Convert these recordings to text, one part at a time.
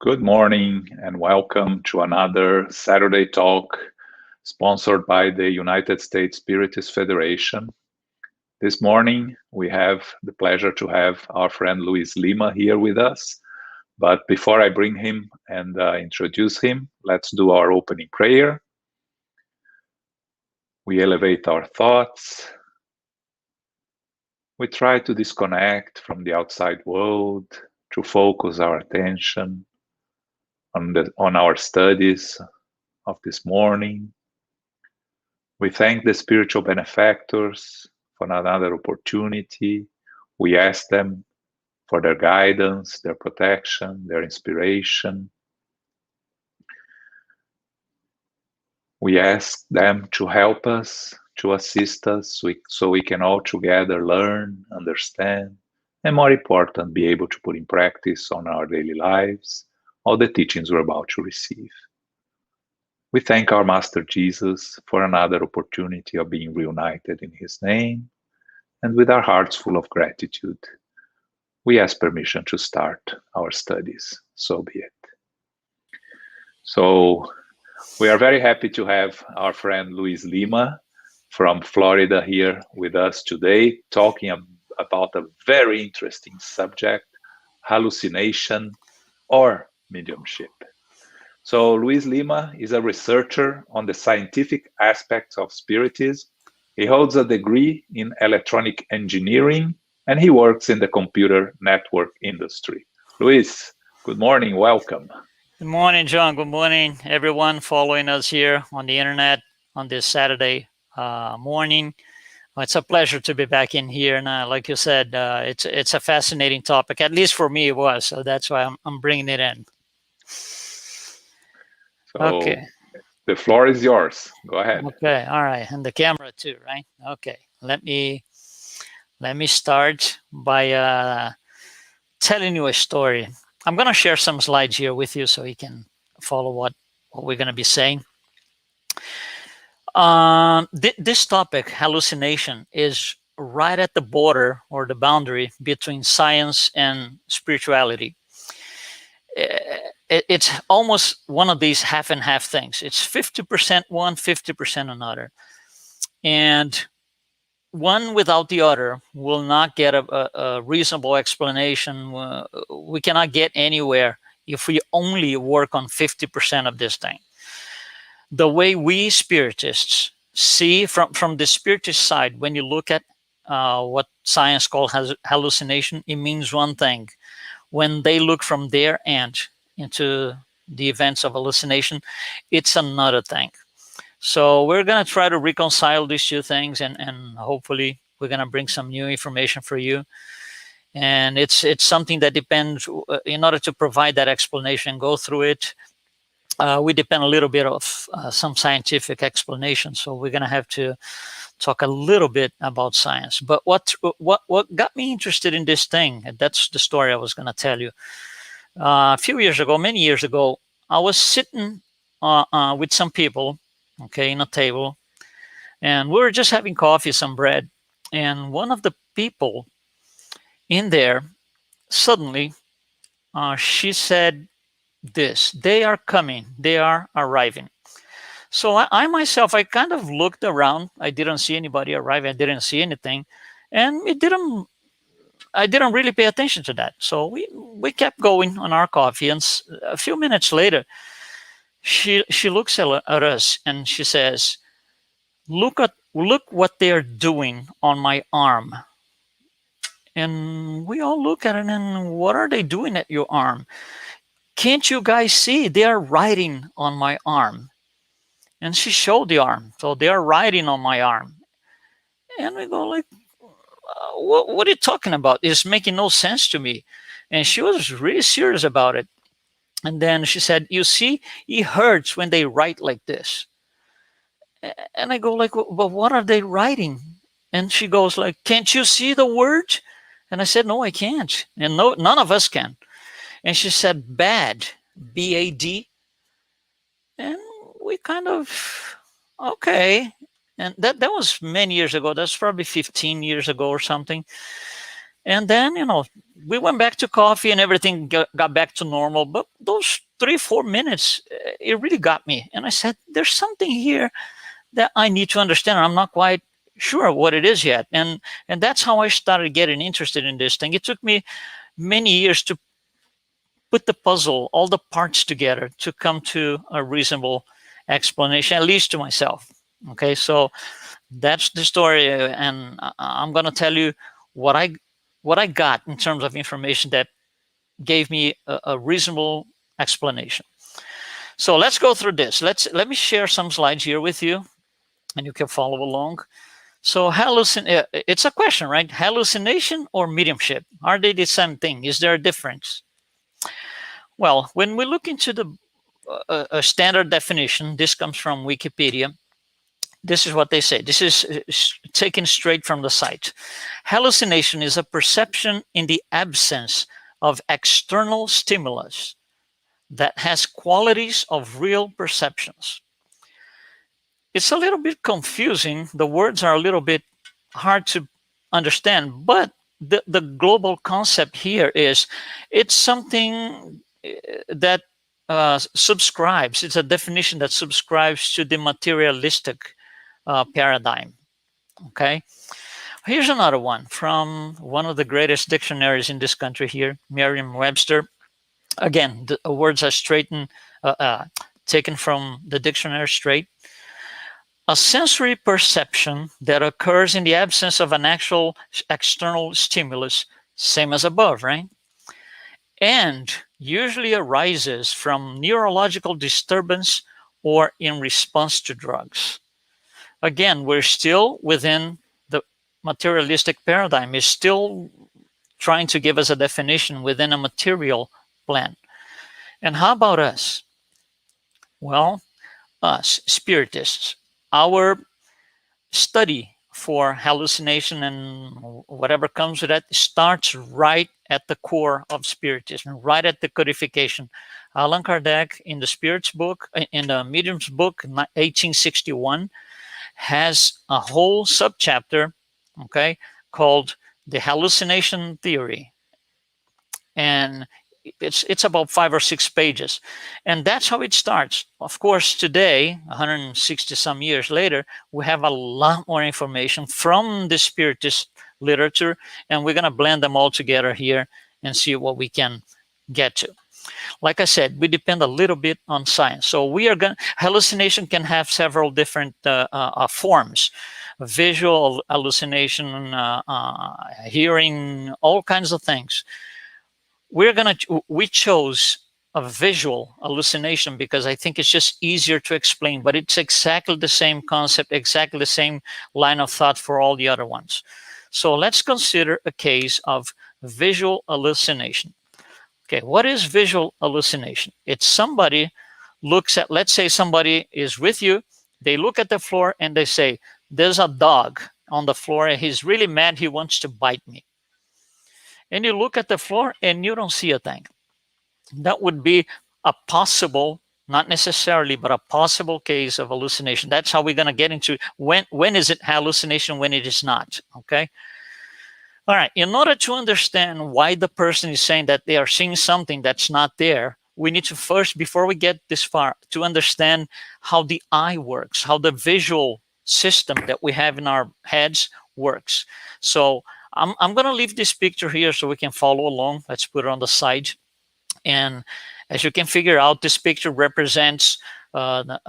Good morning and welcome to another Saturday talk sponsored by the United States Spiritist Federation. This morning we have the pleasure to have our friend Luiz Lima here with us. But before I bring him and introduce him, let's do our opening prayer. We elevate our thoughts. We try to disconnect from the outside world to focus our attention on our studies of this morning. We thank the spiritual benefactors for another opportunity. We ask them for their guidance, their protection, their inspiration. We ask them to help us, to assist us, so we can all together learn, understand, and more important, be able to put in practice on our daily lives all the teachings we're about to receive. We thank our Master Jesus for another opportunity of being reunited in His name, and with our hearts full of gratitude, we ask permission to start our studies. So be it. So we are very happy to have our friend Luiz Lima from Florida here with us today, talking about a very interesting subject, hallucination or mediumship. So Luiz Lima is a researcher on the scientific aspects of Spiritism. He holds a degree in electronic engineering, and he works in the computer network industry. Luiz, good morning, welcome. Good morning, John. Good morning, everyone following us here on the internet on this Saturday morning. Well, it's a pleasure to be back in here. And like you said, it's a fascinating topic. At least for me, it was. So that's why I'm bringing it in. So okay. The floor is yours. Go ahead. Okay. All right. And the camera too, right? Okay. Let me start by telling you a story. I'm going to share some slides here with you so you can follow what we're going to be saying. This topic, hallucination, is right at the border or the boundary between science and spirituality. It's almost one of these half and half things. It's 50% one, 50% another. And one without the other will not get a reasonable explanation. We cannot get anywhere if we only work on 50% of this thing. The way we Spiritists see from the Spiritist side, when you look at what science calls hallucination, it means one thing. When they look from their end into the events of hallucination, it's another thing. So we're going to try to reconcile these two things, and hopefully we're going to bring some new information for you. And it's something that depends, in order to provide that explanation, go through it, we depend a little bit of some scientific explanation. So we're going to have to talk a little bit about science. But what got me interested in this thing, and that's the story I was going to tell you. A few years ago, many years ago, I was sitting with some people, okay, in a table, and we were just having coffee, some bread, and one of the people in there, suddenly, she said this: "They are coming, they are arriving." So I myself, I kind of looked around. I didn't see anybody arrive. I didn't see anything, and I didn't really pay attention to that. So we kept going on our coffee, and a few minutes later, she looks at us and she says, look what they're doing on my arm." And we all look at it, and what are they doing at your arm? "Can't you guys see? They are writing on my arm." And she showed the arm. So they are writing on my arm. And we go like, what are you talking about? It's making no sense to me. And she was really serious about it. And then she said, "You see, it hurts when they write like this." And I go like, "But what are they writing?" And she goes like, "Can't you see the word?" And I said, "No, I can't." And no, none of us can. And she said, "Bad, B-A-D." And we kind of, okay. And that was many years ago. That's probably 15 years ago or something. And then, we went back to coffee and everything got back to normal. But those 3-4 minutes, it really got me. And I said, there's something here that I need to understand. I'm not quite sure what it is yet. And that's how I started getting interested in this thing. It took me many years to put the puzzle, all the parts together to come to a reasonable explanation, at least to myself. Okay, so that's the story, and I'm going to tell you what I got in terms of information that gave me a reasonable explanation. So let's go through this. Let me share some slides here with you, and you can follow along. So it's a question, right? Hallucination or mediumship? Are they the same thing? Is there a difference? Well, when we look into the a standard definition, this comes from Wikipedia. This is what they say. This is taken straight from the site. Hallucination is a perception in the absence of external stimulus that has qualities of real perceptions. It's a little bit confusing. The words are a little bit hard to understand, but the global concept here is it's something that subscribes. It's a definition that subscribes to the materialistic paradigm. Okay, here's another one from one of the greatest dictionaries in this country here, Merriam-Webster. Again, the words are taken from the dictionary straight. A sensory perception that occurs in the absence of an actual external stimulus, same as above, right? And usually arises from neurological disturbance or in response to drugs. Again, we're still within the materialistic paradigm. It's still trying to give us a definition within a material plan. And how about us? Well, us, Spiritists, our study for hallucination and whatever comes with that starts right at the core of Spiritism, right at the codification. Allan Kardec, in the Spirit's book, in the Medium's book, 1861, has a whole subchapter, okay, called the hallucination theory. And it's about 5 or 6 pages. And that's how it starts. Of course, today, 160 some years later, we have a lot more information from the Spiritist literature, and we're going to blend them all together here and see what we can get to. Like I said, we depend a little bit on science. So hallucination can have several different forms: visual hallucination, hearing, all kinds of things. We chose a visual hallucination because I think it's just easier to explain, but it's exactly the same concept, exactly the same line of thought for all the other ones. So let's consider a case of visual hallucination. Okay, what is visual hallucination? It's somebody looks at, let's say somebody is with you, they look at the floor and they say, there's a dog on the floor and he's really mad, he wants to bite me. And you look at the floor and you don't see a thing. That would be a possible, not necessarily, but a possible case of hallucination. That's how we're going to get into when is it hallucination, when it is not, okay? All right, in order to understand why the person is saying that they are seeing something that's not there, we need to first, before we get this far, to understand how the eye works, how the visual system that we have in our heads works. So I'm going to leave this picture here so we can follow along. Let's put it on the side. And as you can figure out, this picture represents a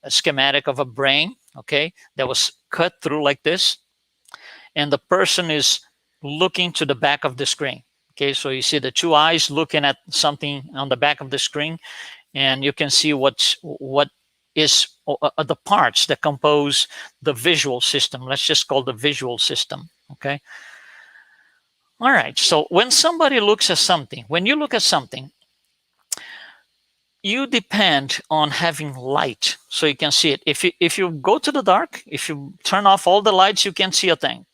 schematic of a brain, okay, that was cut through like this. And the person is looking to the back of the screen. Okay, so you see the two eyes looking at something on the back of the screen, and you can see what is the parts that compose the visual system. Let's just call the visual system, okay? All right, so when somebody looks at something, when you look at something, you depend on having light so you can see it. If you go to the dark, if you turn off all the lights, you can't see a thing.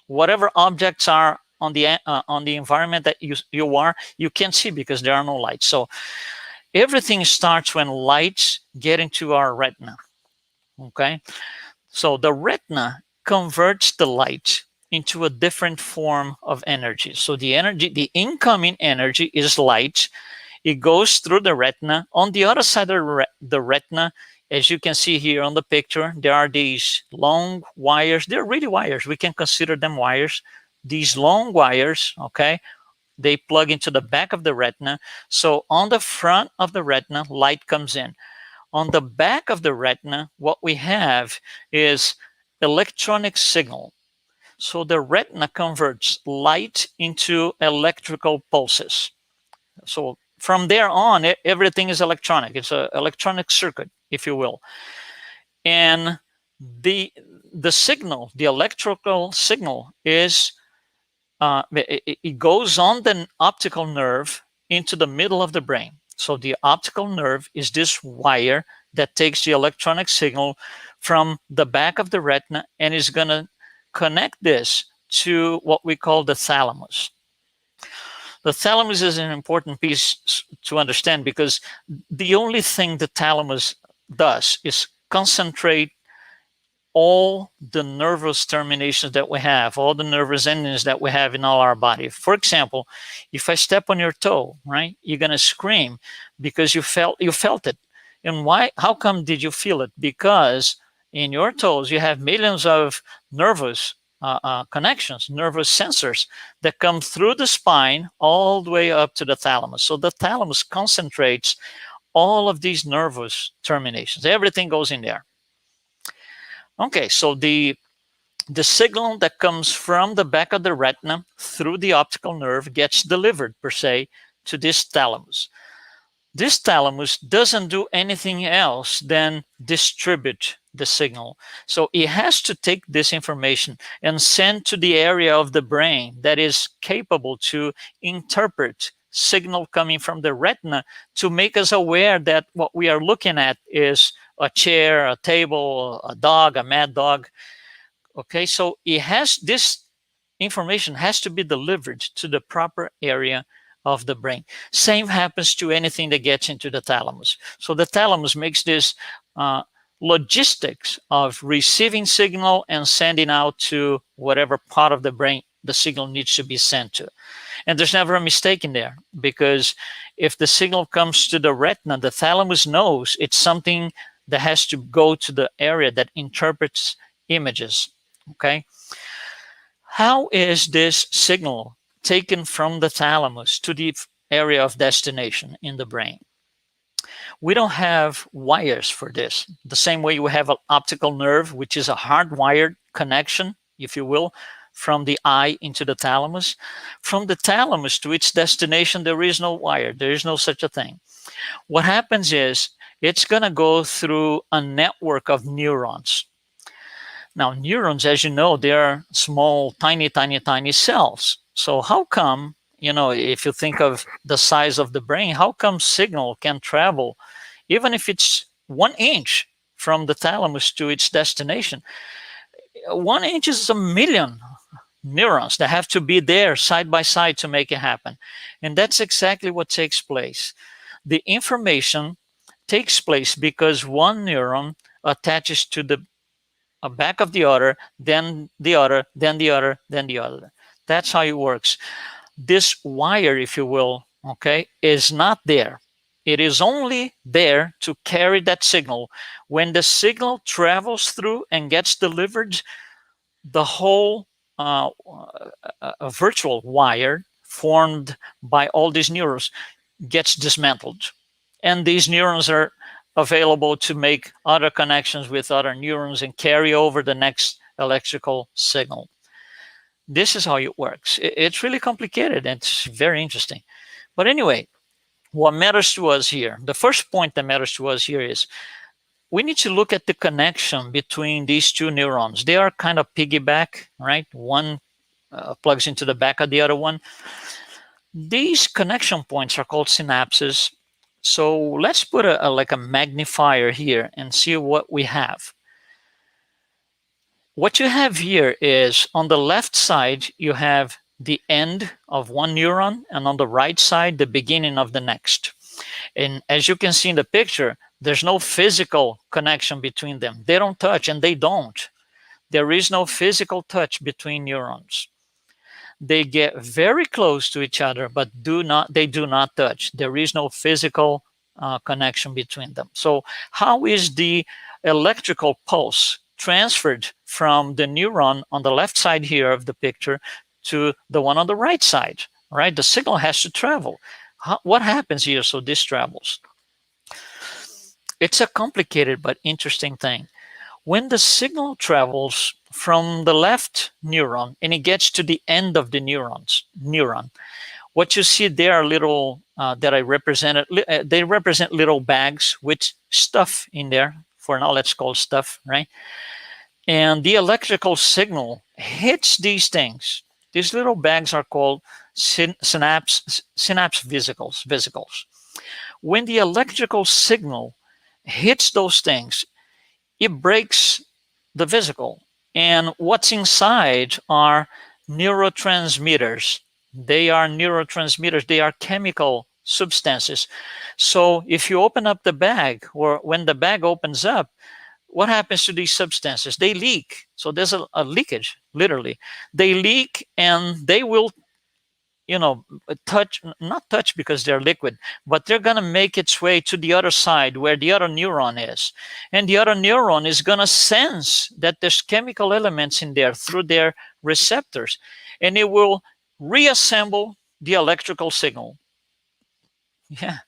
Whatever objects are on the environment that you can't see because there are no lights. So everything starts when lights get into our retina, okay? So the retina converts the light into a different form of energy. So the energy, the incoming energy is light. It goes through the retina. On the other side of the retina, as you can see here on the picture, there are these long wires. They're really wires. We can consider them wires. These long wires, okay, they plug into the back of the retina. So on the front of the retina, light comes in. On the back of the retina, what we have is electronic signal. So the retina converts light into electrical pulses. So from there on, everything is electronic. It's an electronic circuit, if you will. And the signal, the electrical signal, is it goes on the optical nerve into the middle of the brain. So the optical nerve is this wire that takes the electronic signal from the back of the retina and is going to connect this to what we call the thalamus. The thalamus is an important piece to understand because the only thing the thalamus does is concentrate all the nervous terminations that we have, all the nervous endings that we have in all our body. For example, if I step on your toe, right, you're gonna scream because you felt it. And why? How come did you feel it? Because in your toes you have millions of nervous connections, nervous sensors that come through the spine all the way up to the thalamus. So the thalamus concentrates all of these nervous terminations. Everything goes in there. Okay, so the signal that comes from the back of the retina through the optical nerve gets delivered, per se, to this thalamus. This thalamus doesn't do anything else than distribute the signal. So it has to take this information and send to the area of the brain that is capable to interpret signal coming from the retina to make us aware that what we are looking at is a chair, a table, a dog, a mad dog. Okay, so it has this information has to be delivered to the proper area of the brain. Same happens to anything that gets into the thalamus. So the thalamus makes this logistics of receiving signal and sending out to whatever part of the brain the signal needs to be sent to. And there's never a mistake in there, because if the signal comes to the retina, the thalamus knows it's something that has to go to the area that interprets images. Okay. How is this signal taken from the thalamus to the area of destination in the brain? We don't have wires for this. The same way we have an optical nerve, which is a hardwired connection, if you will, from the eye into the thalamus. From the thalamus to its destination, there is no wire. There is no such a thing. What happens is it's going to go through a network of neurons. Now, neurons, as you know, they are small, tiny cells. So how come, if you think of the size of the brain, how come signal can travel, even if it's 1 inch from the thalamus to its destination? 1 inch is 1 million neurons that have to be there side by side to make it happen. And that's exactly what takes place. The information takes place because one neuron attaches to the back of the other, then the other, then the other, then the other. That's how it works. This wire, if you will, okay, is not there. It is only there to carry that signal. When the signal travels through and gets delivered, the whole a virtual wire formed by all these neurons gets dismantled. And these neurons are available to make other connections with other neurons and carry over the next electrical signal. This is how it works. It's really complicated and it's very interesting. But anyway, what matters to us here, the first point that matters to us here is we need to look at the connection between these two neurons. They are kind of piggyback, right? One plugs into the back of the other one. These connection points are called synapses. So let's put like a magnifier here and see what we have. What you have here is on the left side, you have the end of one neuron, and on the right side, the beginning of the next. And as you can see in the picture, there's no physical connection between them. They don't touch, and they don't. There is no physical touch between neurons. They get very close to each other, but they do not touch. There is no physical connection between them. So how is the electrical pulse transferred from the neuron on the left side here of the picture to the one on the right side? Right, the signal has to travel. What happens here so this travels? It's a complicated but interesting thing. When the signal travels from the left neuron and it gets to the end of the neuron, what you see there are little that I represented. They represent little bags with stuff in there. For now, let's call stuff, right? And the electrical signal hits these things. These little bags are called synapse vesicles. When the electrical signal hits those things, it breaks the vesicle. And what's inside are neurotransmitters. They are neurotransmitters. They are chemical substances. So if you open up the bag, or when the bag opens up, what happens to these substances? They leak. So there's a leakage, literally. They leak and they will, not touch because they're liquid, but they're going to make its way to the other side where the other neuron is. And the other neuron is going to sense that there's chemical elements in there through their receptors. And it will reassemble the electrical signal. Yeah,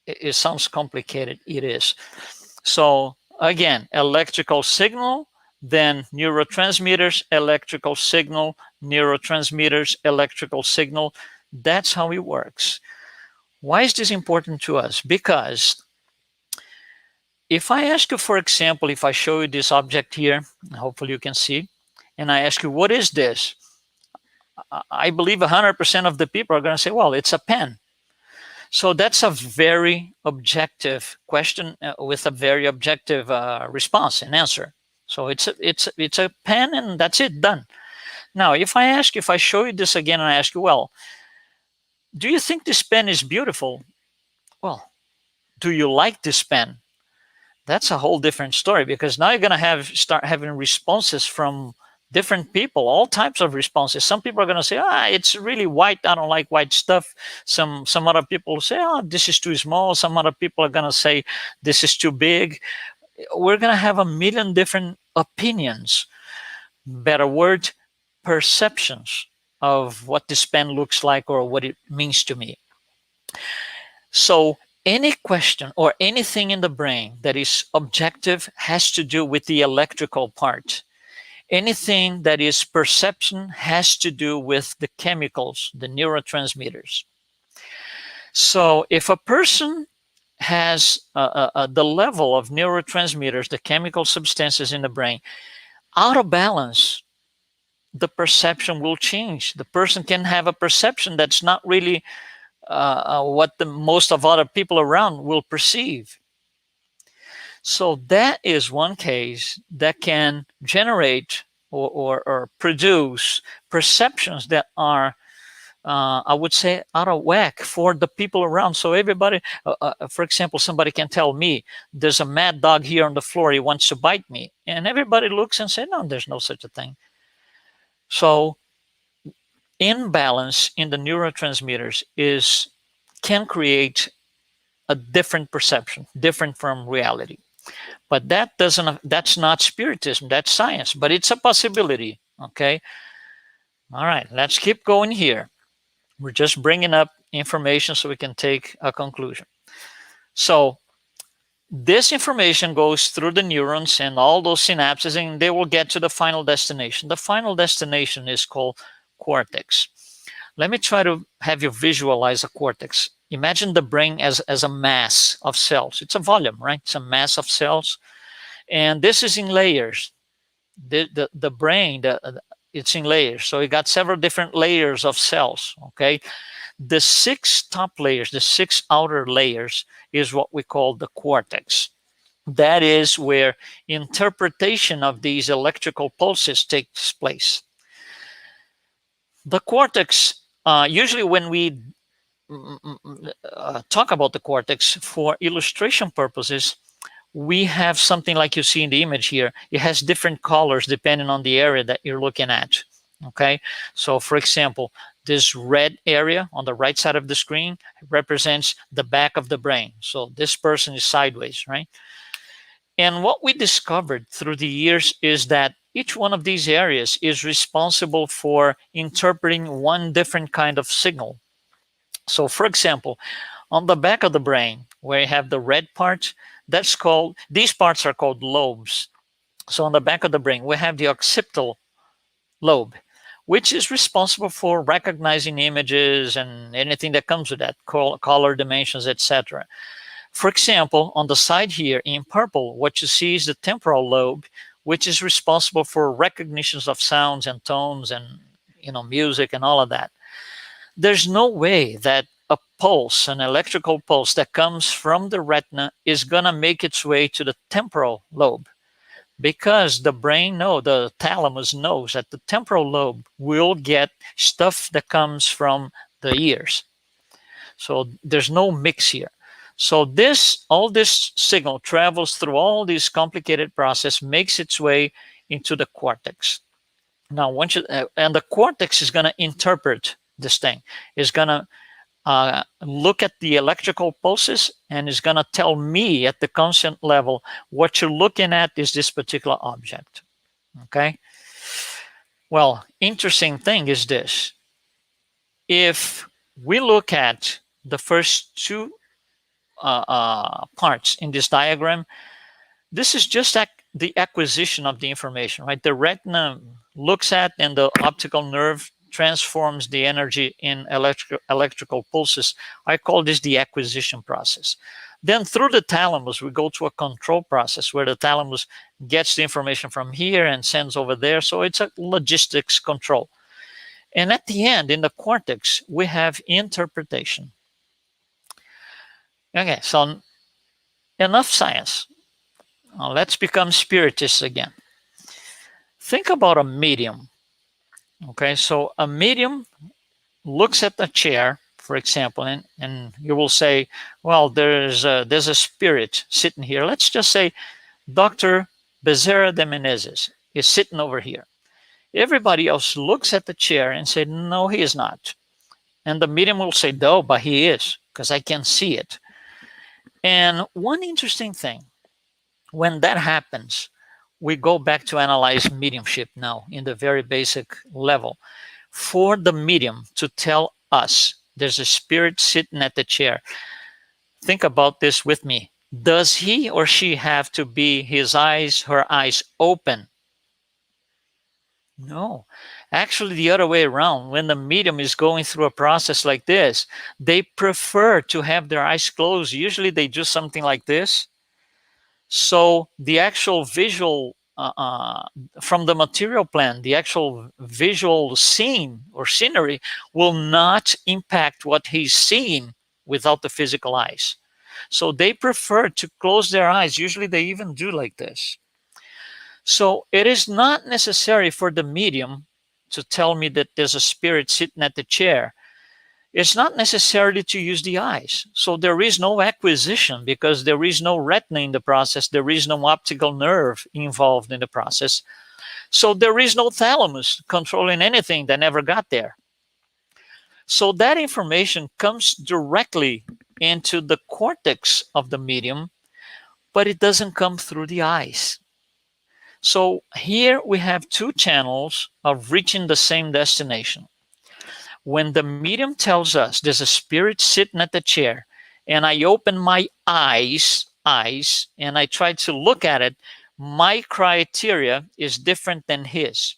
it sounds complicated. It is. So again, electrical signal, then neurotransmitters, electrical signal, neurotransmitters, electrical signal. That's how it works. Why is this important to us? Because if I ask you, for example, if I show you this object here, hopefully you can see, and I ask you, what is this? I believe 100% of the people are going to say, well, it's a pen. So that's a very objective question with a very objective response and answer. So it's a pen, and that's it, done. Now, if I show you this again and I ask you, well, do you think this pen is beautiful? Well, do you like this pen? That's a whole different story, because now you're going to start having responses from different people, all types of responses. Some people are going to say, it's really white. I don't like white stuff. Some other people say, this is too small. Some other people are going to say, this is too big. We're going to have a million different opinions, better word, perceptions of what this pen looks like or what it means to me. So any question or anything in the brain that is objective has to do with the electrical part. Anything that is perception has to do with the chemicals, the neurotransmitters. So if a person has the level of neurotransmitters, the chemical substances in the brain, out of balance, the perception will change. The person can have a perception that's not really what the most of other people around will perceive. So that is one case that can generate or produce perceptions that are, I would say, out of whack for the people around. So everybody, for example, somebody can tell me, there's a mad dog here on the floor, he wants to bite me. And everybody looks and says, no, there's no such a thing. So imbalance in the neurotransmitters can create a different perception, different from reality. But that's not spiritism, that's science, but it's a possibility, okay? All right, let's keep going here. We're just bringing up information so we can take a conclusion. So this information goes through the neurons and all those synapses, and they will get to the final destination. The final destination is called cortex. Let me try to have you visualize a cortex. Imagine the brain as a mass of cells. It's a volume, right? It's a mass of cells. And this is in layers. The brain, it's in layers. So you got several different layers of cells, okay? The 6 top layers, the 6 outer layers is what we call the cortex. That is where interpretation of these electrical pulses takes place. The cortex, usually when we talk about the cortex for illustration purposes, we have something like you see in the image here. It has different colors depending on the area that you're looking at. Okay, so for example, this red area on the right side of the screen represents the back of the brain. So this person is sideways, right? And what we discovered through the years is that each one of these areas is responsible for interpreting one different kind of signal. So for example, on the back of the brain, where you have the red part, these parts are called lobes. So on the back of the brain, we have the occipital lobe, which is responsible for recognizing images and anything that comes with that, color dimensions, etc. For example, on the side here in purple, what you see is the temporal lobe, which is responsible for recognitions of sounds and tones and music and all of that. There's no way that a pulse, an electrical pulse that comes from the retina is going to make its way to the temporal lobe, because the thalamus knows that the temporal lobe will get stuff that comes from the ears. So there's no mix here. So all this signal travels through all these complicated process, makes its way into the cortex. Now, and the cortex is going to interpret this thing. It's going to look at the electrical pulses and is going to tell me at the conscious level, what you're looking at is this particular object. Okay. Well, interesting thing is this. If we look at the first two parts in this diagram, this is just the acquisition of the information, right? The retina looks at, and the optical nerve transforms the energy in electrical pulses. I call this the acquisition process. Then through the thalamus, we go to a control process where the thalamus gets the information from here and sends over there. So it's a logistics control. And at the end, in the cortex, we have interpretation. Okay, so enough science. Now let's become spiritists again. Think about a medium. Okay, so a medium looks at a chair, for example, and you will say, well, there's a spirit sitting here. Let's just say Dr. Bezerra de Menezes is sitting over here. Everybody else looks at the chair and say, no, he is not. And the medium will say, no, but he is, because I can see it. And one interesting thing, when that happens, we go back to analyze mediumship now in the very basic level. For the medium to tell us there's a spirit sitting at the chair, think about this with me. Does he or she have to be her eyes open? No. Actually, the other way around, when the medium is going through a process like this, they prefer to have their eyes closed. Usually they do something like this. So the actual visual, from the material plan, the actual visual scene or scenery will not impact what he's seeing without the physical eyes. So they prefer to close their eyes. Usually they even do like this. So it is not necessary for the medium to tell me that there's a spirit sitting at the chair. It's not necessarily to use the eyes. So there is no acquisition because there is no retina in the process. There is no optical nerve involved in the process. So there is no thalamus controlling anything that never got there. So that information comes directly into the cortex of the medium, but it doesn't come through the eyes. So here we have two channels of reaching the same destination. When the medium tells us there's a spirit sitting at the chair, and I open my eyes, and I try to look at it, my criteria is different than his.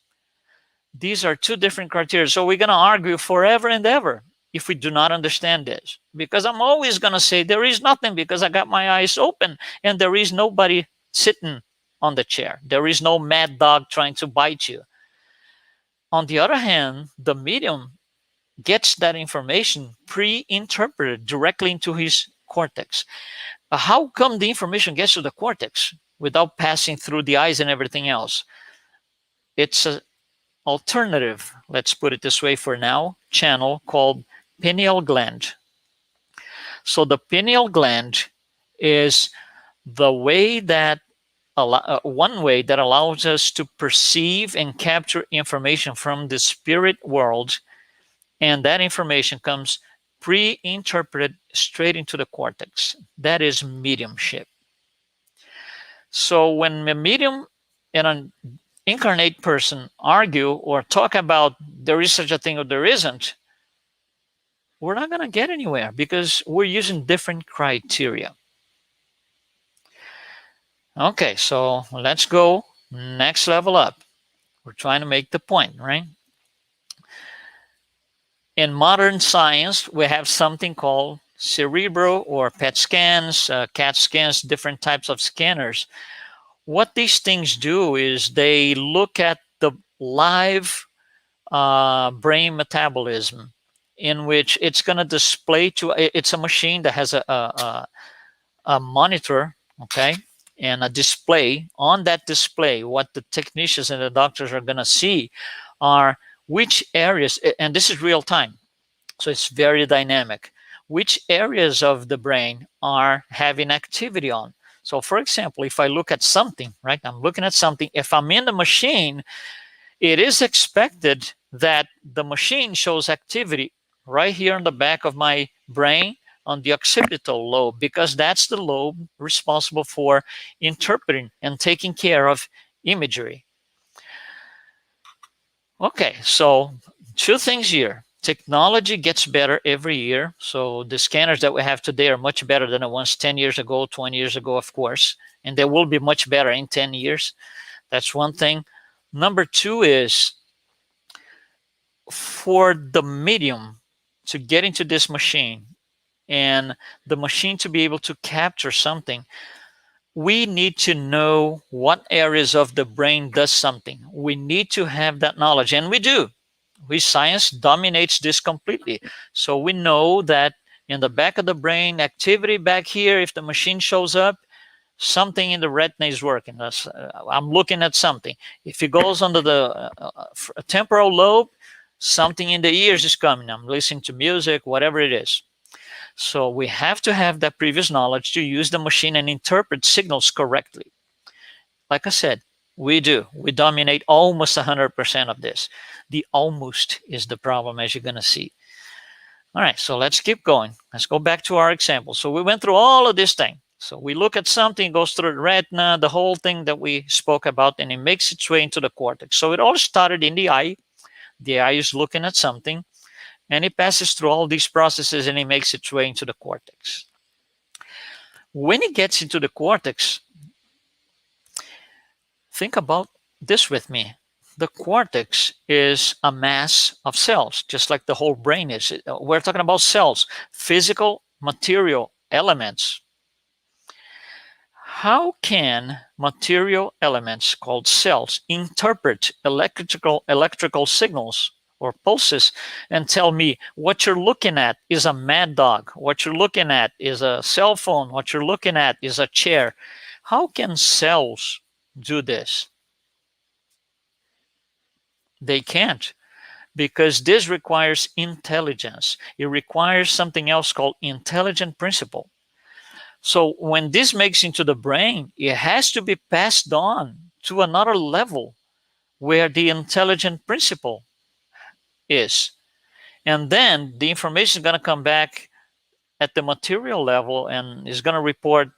These are two different criteria. So we're going to argue forever and ever if we do not understand this. Because I'm always going to say there is nothing because I got my eyes open and there is nobody sitting on the chair. There is no mad dog trying to bite you. On the other hand, the medium gets that information pre-interpreted directly into his cortex. How come the information gets to the cortex without passing through the eyes and everything else? It's an alternative, let's put it this way for now, channel called pineal gland. So the pineal gland is the way that one way that allows us to perceive and capture information from the spirit world, and that information comes pre-interpreted straight into the cortex. That is mediumship. So when a medium and an incarnate person argue or talk about there is such a thing or there isn't, we're not going to get anywhere because we're using different criteria. Okay, so let's go next level up. We're trying to make the point, right? In modern science, we have something called cerebro or PET scans, CAT scans, different types of scanners. What these things do is they look at the live brain metabolism, in which it's going to display to, it's a machine that has a monitor, okay, and a display. On that display, what the technicians and the doctors are going to see are which areas, and this is real time, so it's very dynamic, which areas of the brain are having activity on. So for example, if I look at something, right, I'm looking at something, if I'm in the machine, it is expected that the machine shows activity right here on the back of my brain on the occipital lobe, because that's the lobe responsible for interpreting and taking care of imagery. Okay, so two things here. Technology gets better every year. So the scanners that we have today are much better than the ones 10 years ago, 20 years ago, of course, and they will be much better in 10 years. That's one thing. Number two is for the medium to get into this machine and the machine to be able to capture something, we need to know what areas of the brain does something. We need to have that knowledge, and we do. Science dominates this completely. So we know that in the back of the brain, activity back here, if the machine shows up, something in the retina is working. I'm looking at something. If it goes under the temporal lobe, something in the ears is coming. I'm listening to music, whatever it is. So we have to have that previous knowledge to use the machine and interpret signals correctly. Like I said, we do. We dominate almost 100% of this. The almost is the problem, as you're going to see. All right, so let's keep going. Let's go back to our example. So we went through all of this thing. So we look at something, it goes through the retina, the whole thing that we spoke about, and it makes its way into the cortex. So it all started in the eye. The eye is looking at something, and it passes through all these processes, and it makes its way into the cortex. When it gets into the cortex, think about this with me. The cortex is a mass of cells, just like the whole brain is. We're talking about cells, physical, material elements. How can material elements called cells interpret electrical signals or pulses and tell me what you're looking at is a mad dog, what you're looking at is a cell phone, what you're looking at is a chair? How can cells do this? They can't, because this requires intelligence. It requires something else called intelligent principle. So when this makes into the brain, it has to be passed on to another level where the intelligent principle is. And then the information is going to come back at the material level and is going to report,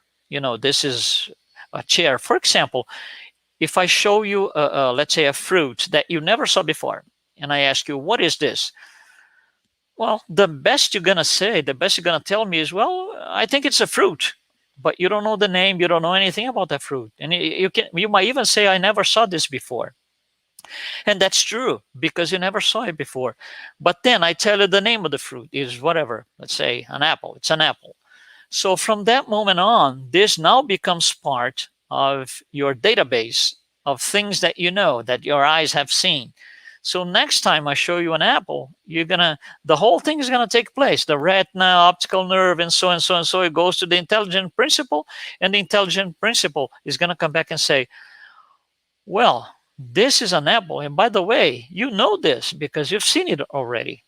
this is a chair. For example, if I show you, let's say, a fruit that you never saw before, and I ask you, what is this? Well, the best you're going to tell me is, well, I think it's a fruit. But you don't know the name, you don't know anything about that fruit. And you might even say, I never saw this before. And that's true, because you never saw it before. But then I tell you the name of the fruit is whatever. Let's say an apple. It's an apple. So from that moment on, this now becomes part of your database of things that you know, that your eyes have seen. So next time I show you an apple, the whole thing is gonna take place. The retina, optical nerve, and so and so and so. It goes to the intelligent principle, and the intelligent principle is gonna come back and say, well, this is an apple, and by the way, you know this because you've seen it already.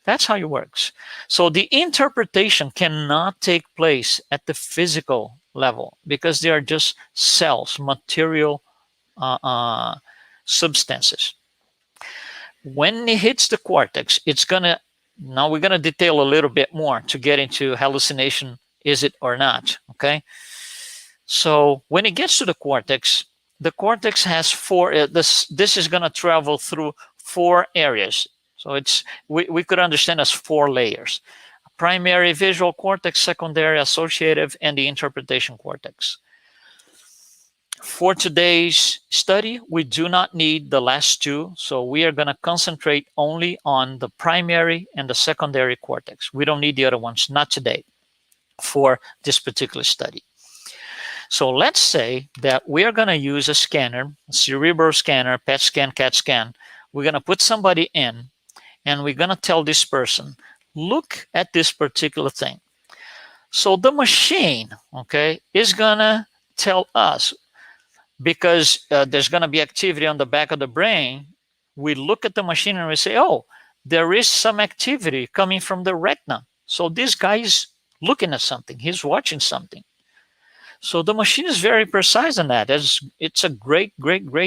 That's how it works. So the interpretation cannot take place at the physical level, because they are just cells, material substances. When it hits the cortex, it's gonna, now we're gonna detail a little bit more to get into hallucination, is it or not, okay? So when it gets to the cortex has four, this is gonna travel through four areas. So it's, we could understand as four layers: primary visual cortex, secondary associative, and the interpretation cortex. For today's study, we do not need the last two, so we are going to concentrate only on the primary and the secondary cortex. We don't need the other ones, not today, for this particular study. So let's say that we are going to use a scanner, a cerebral scanner, PET scan, CAT scan. We're going to put somebody in, and we're going to tell this person, look at this particular thing. So the machine, okay, is going to tell us, because there's going to be activity on the back of the brain. We look at the machine and we say, oh, there is some activity coming from the retina. So this guy is looking at something. He's watching something. So the machine is very precise on that. It's a great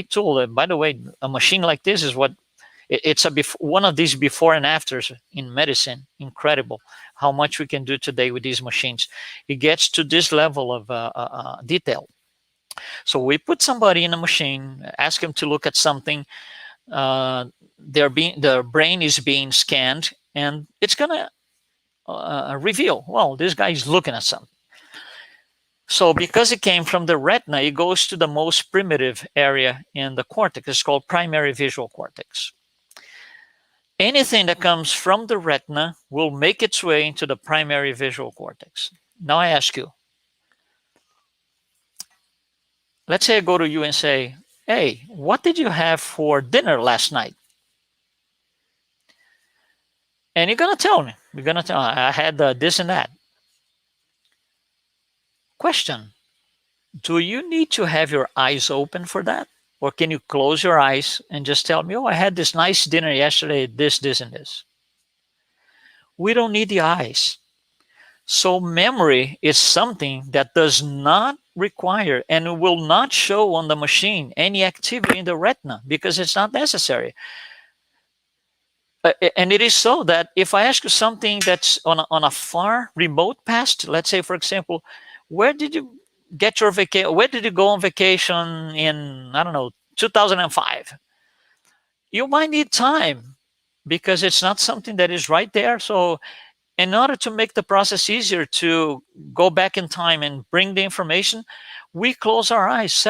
tool. And by the way, a machine like this is what, it's one of these before and afters in medicine. Incredible how much we can do today with these machines. It gets to this level of detail. So we put somebody in a machine, ask him to look at something. The brain is being scanned, and it's going to reveal, well, this guy is looking at something. So because it came from the retina, it goes to the most primitive area in the cortex. It's called primary visual cortex. Anything that comes from the retina will make its way into the primary visual cortex. Now I ask you, let's say I go to you and say, hey, what did you have for dinner last night? And you're going to tell me. You're going to tell me, I had this and that. Question, do you need to have your eyes open for that? Or can you close your eyes and just tell me, oh, I had this nice dinner yesterday, this, and this? We don't need the eyes. So memory is something that does not require and will not show on the machine any activity in the retina, because it's not necessary. And it is so that if I ask you something that's on a far remote past, let's say, for example, where did you get your vacation? Where did you go on vacation in, I don't know, 2005? You might need time, because it's not something that is right there. So in order to make the process easier to go back in time and bring the information, we close our eyes.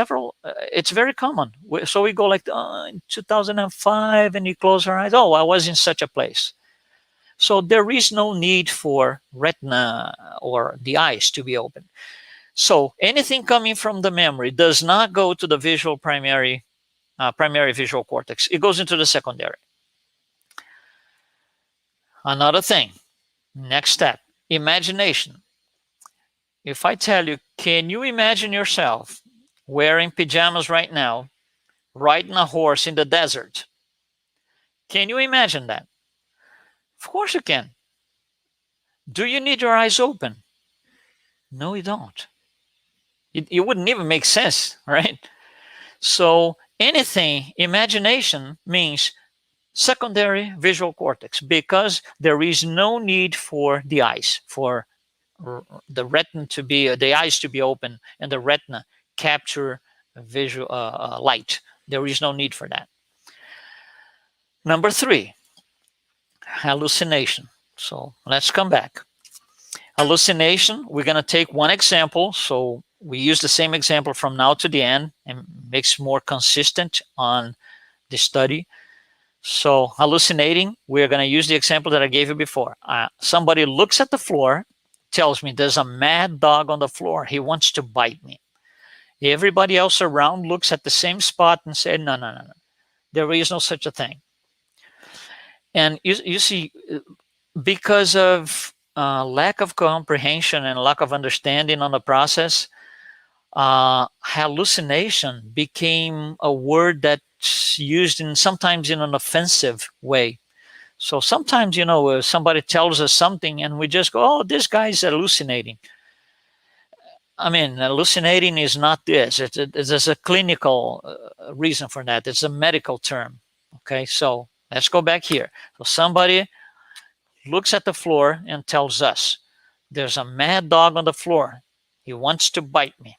It's very common. So we go like, in 2005, and you close our eyes. Oh, I was in such a place. So there is no need for retina or the eyes to be open. So anything coming from the memory does not go to the primary visual cortex. It goes into the secondary. Another thing, next step, imagination. If I tell you, can you imagine yourself wearing pajamas right now, riding a horse in the desert? Can you imagine that? Of course you can. Do you need your eyes open? No, you don't. It wouldn't even make sense, right? So anything, imagination means secondary visual cortex, because there is no need for the eyes, for the retina to be, the eyes to be open, and the retina capture visual light. There is no need for that. Number 3, hallucination. So let's come back. Hallucination, we're going to take one example. So we use the same example from now to the end, and makes more consistent on the study. So hallucinating, we're going to use the example that I gave you before. Somebody looks at the floor, tells me there's a mad dog on the floor. He wants to bite me. Everybody else around looks at the same spot and say, no. There is no such a thing. And you see, because of lack of comprehension and lack of understanding on the process, hallucination became a word that's used sometimes in an offensive way. So sometimes, somebody tells us something and we just go, oh, this guy's hallucinating. I mean, hallucinating is not this. There's a clinical reason for that. It's a medical term. Okay, so let's go back here. So somebody looks at the floor and tells us, there's a mad dog on the floor. He wants to bite me.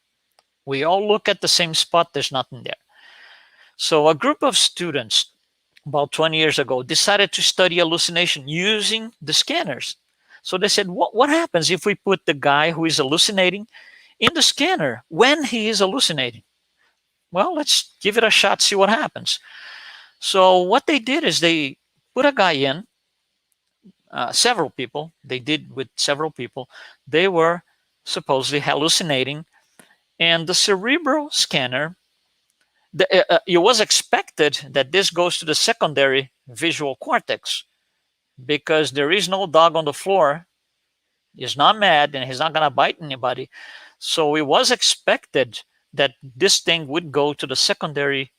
We all look at the same spot. There's nothing there. So a group of students about 20 years ago decided to study hallucination using the scanners. So they said, what happens if we put the guy who is hallucinating in the scanner when he is hallucinating? Well, let's give it a shot, see what happens. So what they did is they put a guy in, several people, they did with several people. They were supposedly hallucinating, and the cerebral scanner, it was expected that this goes to the secondary visual cortex, because there is no dog on the floor. He's not mad and he's not going to bite anybody. So it was expected that this thing would go to the secondary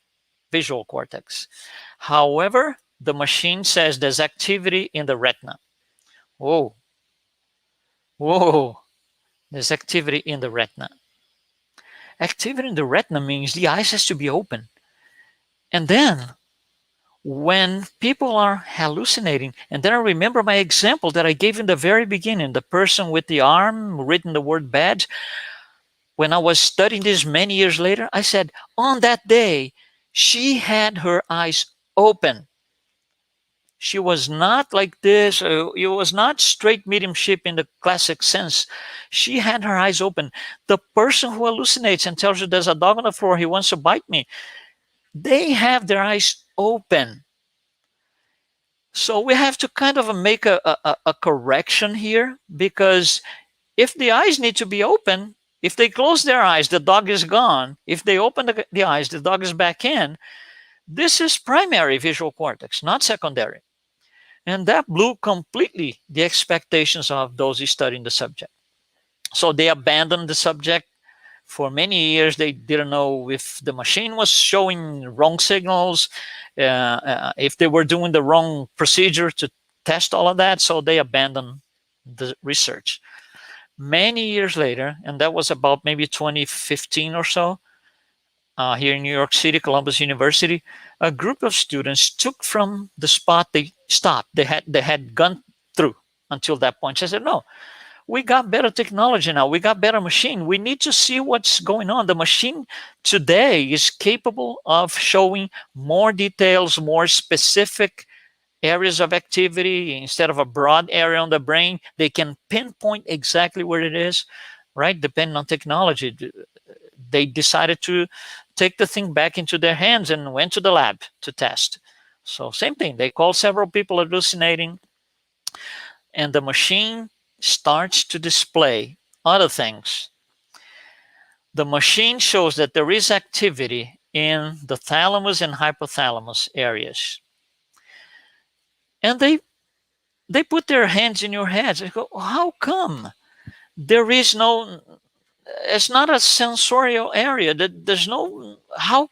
visual cortex. However, the machine says there's activity in the retina. Whoa. Whoa. There's activity in the retina. Activity in the retina means the eyes has to be open. And then when people are hallucinating, and then I remember my example that I gave in the very beginning, the person with the arm written the word bad. When I was studying this many years later, I said, on that day, she had her eyes open. She was not like this. It was not straight mediumship in the classic sense. She had her eyes open. The person who hallucinates and tells you there's a dog on the floor, he wants to bite me, they have their eyes open. So we have to kind of make a correction here, because if the eyes need to be open, if they close their eyes, the dog is gone. If they open the eyes, the dog is back in. This is primary visual cortex, not secondary. And that blew completely the expectations of those studying the subject. So they abandoned the subject. For many years, they didn't know if the machine was showing wrong signals, if they were doing the wrong procedure to test all of that. So they abandoned the research. Many years later, and that was about maybe 2015 or so, here in New York City, Columbus University, a group of students took from the spot they stopped. They had gone through until that point. I said, no, we got better technology now. We got better machine. We need to see what's going on. The machine today is capable of showing more details, more specific areas of activity. Instead of a broad area on the brain, they can pinpoint exactly where it is, right? Depending on technology. They decided to take the thing back into their hands and went to the lab to test. So same thing. They called several people hallucinating, and the machine starts to display other things. The machine shows that there is activity in the thalamus and hypothalamus areas. And they put their hands in your heads and go, how come there is no, it's not a sensorial area, that there's no, how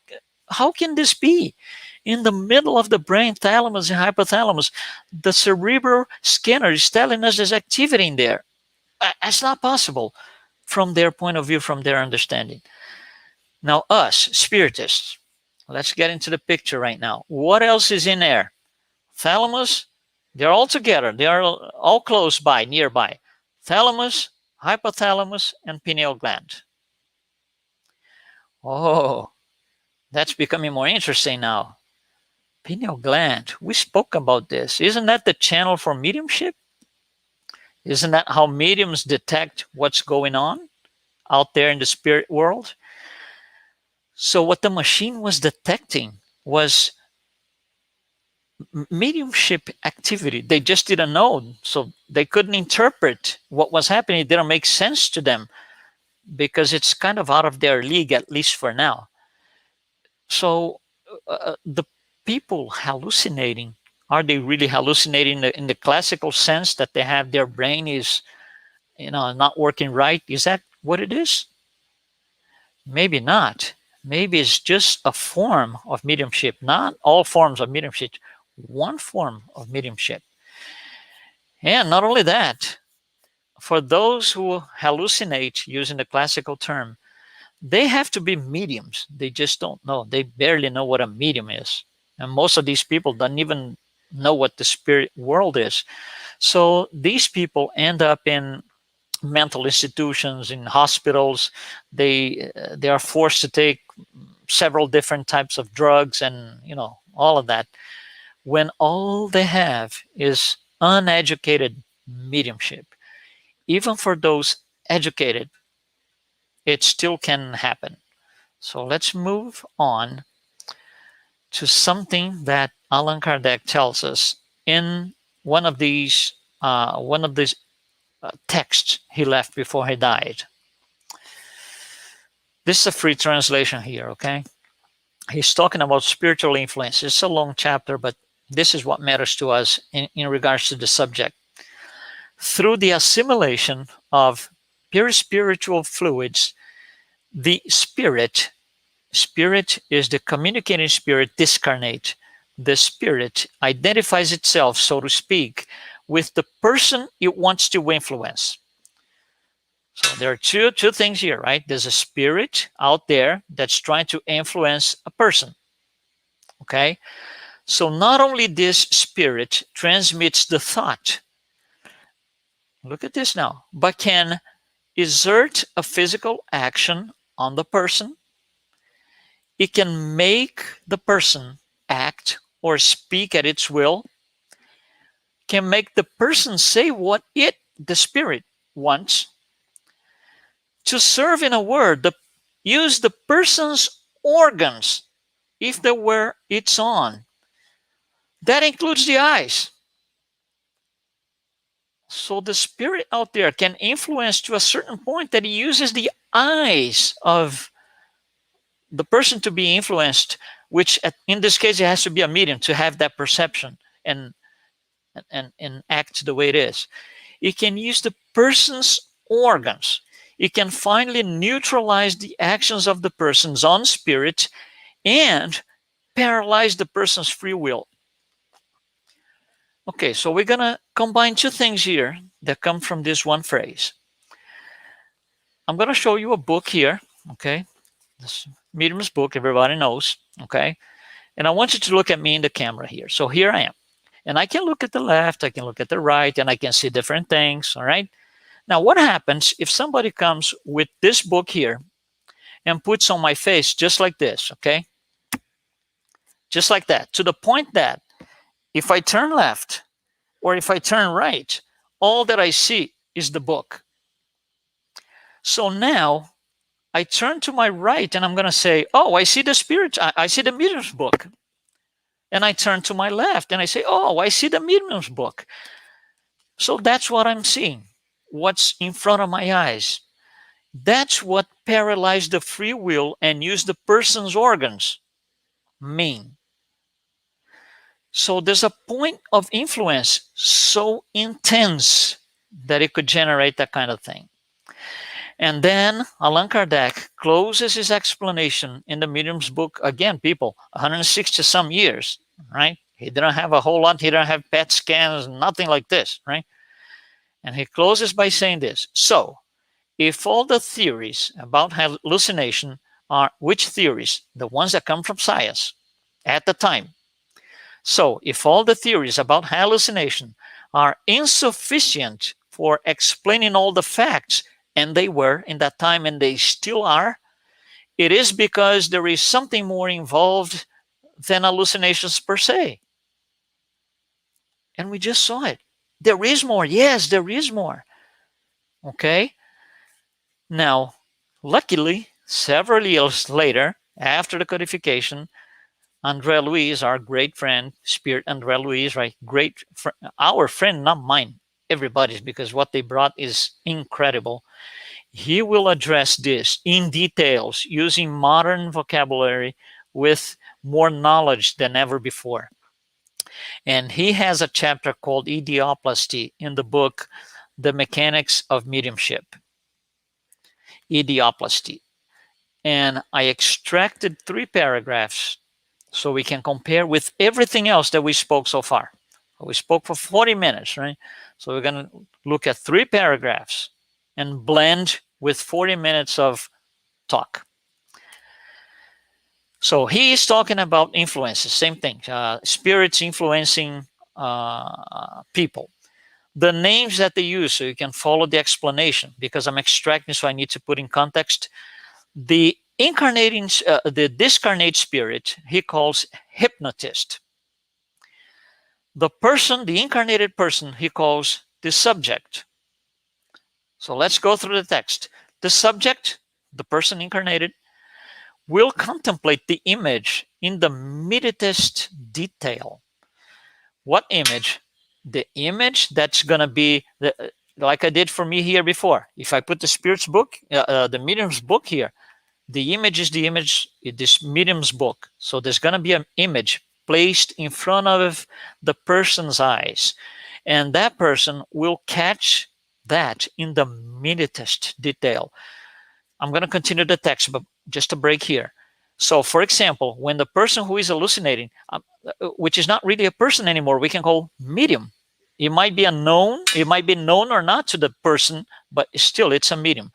can this be? In the middle of the brain, thalamus and hypothalamus, the cerebral scanner is telling us there's activity in there. It's not possible from their point of view, from their understanding. Now, us, spiritists, let's get into the picture right now. What else is in there? Thalamus, they're all together. They are all close by, nearby. Thalamus, hypothalamus, and pineal gland. Oh, that's becoming more interesting now. Pineal gland, we spoke about this. Isn't that the channel for mediumship? Isn't that how mediums detect what's going on out there in the spirit world? So what the machine was detecting was mediumship activity. They just didn't know, so they couldn't interpret what was happening. It didn't make sense to them because it's kind of out of their league, at least for now. So the people hallucinating, are they really hallucinating in the classical sense that they have their brain is, not working right? Is that what it is? Maybe not. Maybe it's just a form of mediumship, not all forms of mediumship, one form of mediumship. And not only that, for those who hallucinate, using the classical term, they have to be mediums. They just don't know. They barely know what a medium is. And most of these people don't even know what the spirit world is. So these people end up in mental institutions, in hospitals. They are forced to take several different types of drugs, and all of that, when all they have is uneducated mediumship. Even for those educated, it still can happen. So let's move on to something that Allan Kardec tells us in one of these texts he left before he died. This is a free translation here, okay? He's talking about spiritual influence. It's a long chapter, but this is what matters to us in regards to the subject. Through the assimilation of pure spiritual fluids, the spirit is the communicating spirit discarnate. The spirit identifies itself, so to speak, with the person it wants to influence. So there are two things here, right? There's a spirit out there that's trying to influence a person. Okay? So not only this spirit transmits the thought, look at this now, but can exert a physical action on the person. It can make the person act or speak at its will, can make the person say what the spirit wants, to serve, in a word, use the person's organs if there were its on. That includes the eyes. So the spirit out there can influence to a certain point that he uses the eyes of the person to be influenced, which in this case, it has to be a medium to have that perception and act the way it is. It can use the person's organs. It can finally neutralize the actions of the person's own spirit and paralyze the person's free will. Okay, so we're going to combine two things here that come from this one phrase. I'm going to show you a book here, okay? This medium's book, everybody knows, okay? And I want you to look at me in the camera here. So here I am. And I can look at the left, I can look at the right, and I can see different things, all right? Now, what happens if somebody comes with this book here and puts on my face just like this, okay? Just like that, to the point that if I turn left or if I turn right, all that I see is the book. So now I turn to my right and I'm going to say, oh, I see the spirit, I see the medium's book. And I turn to my left and I say, oh, I see the medium's book. So that's what I'm seeing, what's in front of my eyes. That's what paralyzed the free will and use the person's organs mean. So there's a point of influence so intense that it could generate that kind of thing. And then Allan Kardec closes his explanation in the medium's book. Again, people, 160 some years, right? He didn't have a whole lot. He didn't have PET scans, nothing like this, right? And he closes by saying this. So, if all the theories about hallucination are, which theories? The ones that come from science at the time. So, if all the theories about hallucination are insufficient for explaining all the facts, and they were in that time and they still are, it is because there is something more involved than hallucinations per se. And we just saw it. There is more. Yes, there is more. Okay? Now, luckily, several years later, after the codification, André Luiz, our great friend, Spirit André Luiz, right? Our friend, not mine, everybody's, because what they brought is incredible. He will address this in details using modern vocabulary with more knowledge than ever before. And he has a chapter called Idioplasty in the book, The Mechanics of Mediumship. Idioplasty. And I extracted 3 paragraphs so we can compare with everything else that we spoke so far. We spoke for 40 minutes, right? So we're going to look at 3 paragraphs and blend with 40 minutes of talk. So he is talking about influences, same thing, spirits influencing people. The names that they use, so you can follow the explanation, because I'm extracting, so I need to put in context. The the discarnate spirit, he calls hypnotist. The person, the incarnated person, he calls the subject. So let's go through the text. The subject, the person incarnated, will contemplate the image in the minutest detail. What image? The image that's going to be, like I did for me here before. If I put the spirit's book, the medium's book here, the image is the image, this medium's book. So there's going to be an image placed in front of the person's eyes. And that person will catch that in the minutest detail. I'm going to continue the text, but just a break here. So, for example, when the person who is hallucinating, which is not really a person anymore, we can call medium. It might be unknown, it might be known or not to the person, but still it's a medium.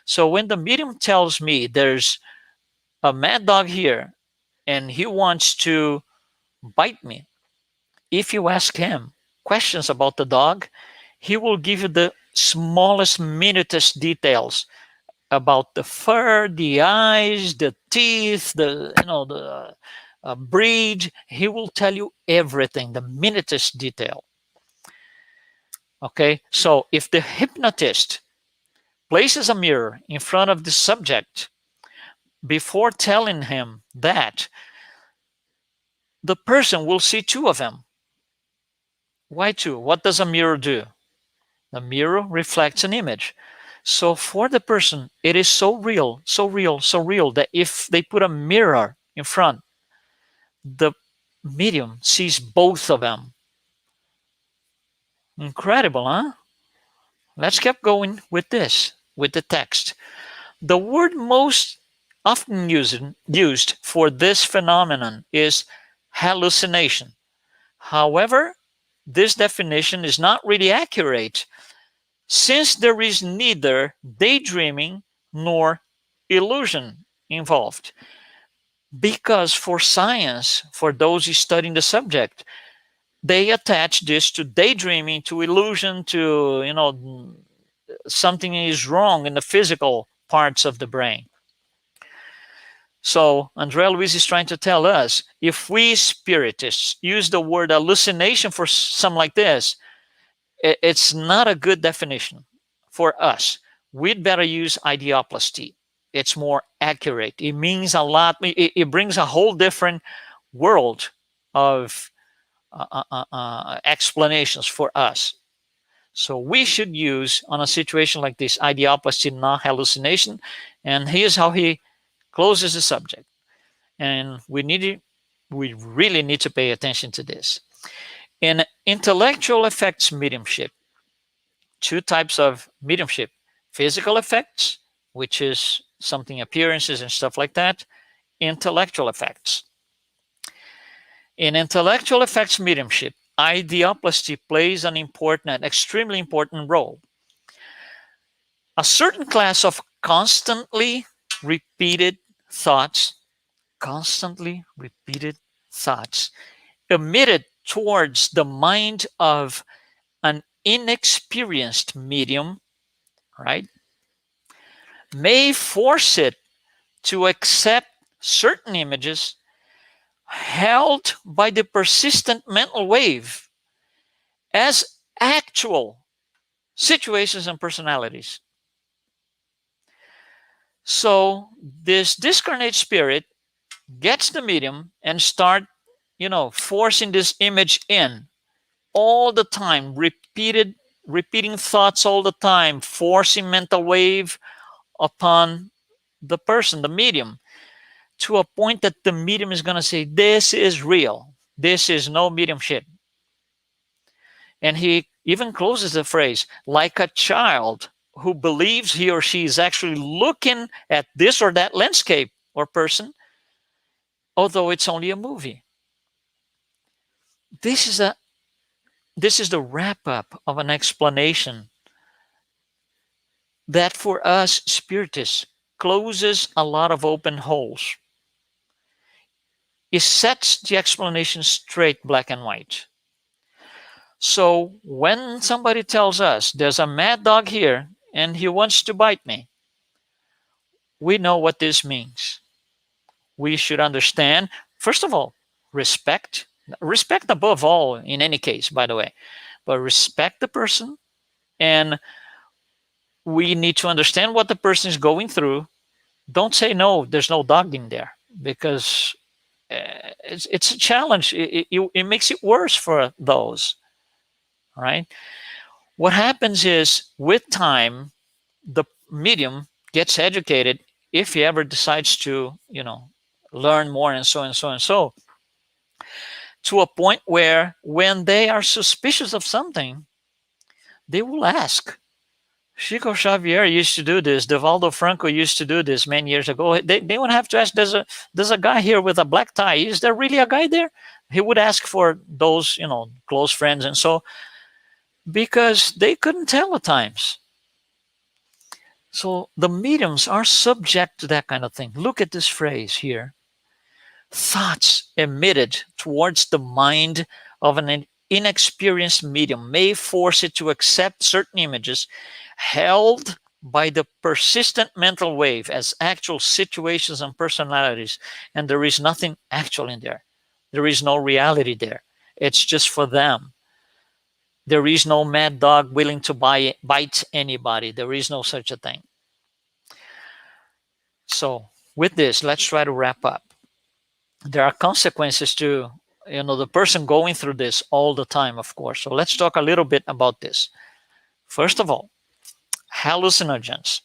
So when the medium tells me there's a mad dog here and he wants to bite me, if you ask him questions about the dog, he will give you the smallest, minutest details about the fur, the eyes, the teeth, the breed. He will tell you everything, the minutest detail. Okay, so if the hypnotist places a mirror in front of the subject before telling him that, the person will see 2 of them. Why 2? What does a mirror do? The mirror reflects an image. So for the person, it is so real, so real, so real that if they put a mirror in front, the medium sees both of them. Incredible, huh? Let's keep going with this, with the text. The word most often used for this phenomenon is hallucination. However, this definition is not really accurate, since there is neither daydreaming nor illusion involved. Because for science, for those studying the subject, they attach this to daydreaming, to illusion, to, something is wrong in the physical parts of the brain. So Andrea Luiz is trying to tell us, if we spiritists use the word hallucination for something like this, it's not a good definition for us. We'd better use ideoplasty. It's more accurate. It means a lot. It brings a whole different world of explanations for us. So we should use, on a situation like this, ideoplasty, not hallucination. And here's how he closes the subject. And we really need to pay attention to this. In intellectual effects mediumship, 2 types of mediumship: physical effects, which is something, appearances and stuff like that; intellectual effects. In intellectual effects mediumship, ideoplasty plays an extremely important role. A certain class of constantly repeated thoughts emitted towards the mind of an inexperienced medium, right, may force it to accept certain images held by the persistent mental wave as actual situations and personalities. So this discarnate spirit gets the medium and start, forcing this image in all the time, repeating thoughts all the time, forcing mental wave upon the person, the medium, to a point that the medium is going to say, this is real. This is no mediumship. And he even closes the phrase, like a child who believes he or she is actually looking at this or that landscape or person, although it's only a movie. This is a this is the wrap up of an explanation that for us spiritists closes a lot of open holes. It sets the explanation straight, black and white. So when somebody tells us there's a mad dog here and he wants to bite me, we know what this means. We should understand, first of all, respect above all in any case, by the way, but respect the person, and we need to understand what the person is going through. Don't say no, there's no dog in there, because it's a challenge. It makes it worse for those, right? What happens is with time, the medium gets educated, if he ever decides to, learn more and so and so and so, to a point where when they are suspicious of something, they will ask. Chico Xavier used to do this. Divaldo Franco used to do this many years ago. They would have to ask, there's a guy here with a black tie. Is there really a guy there? He would ask for those, close friends and so, because they couldn't tell at times. So the mediums are subject to that kind of thing. Look at this phrase here. Thoughts emitted towards the mind of an inexperienced medium may force it to accept certain images held by the persistent mental wave as actual situations and personalities, and there is nothing actual in there. There is no reality there. It's just for them. There is no mad dog willing to bite anybody. There is no such a thing. So with this, let's try to wrap up. There are consequences to the person going through this all the time, of course. So let's talk a little bit about this. First of all, hallucinogens.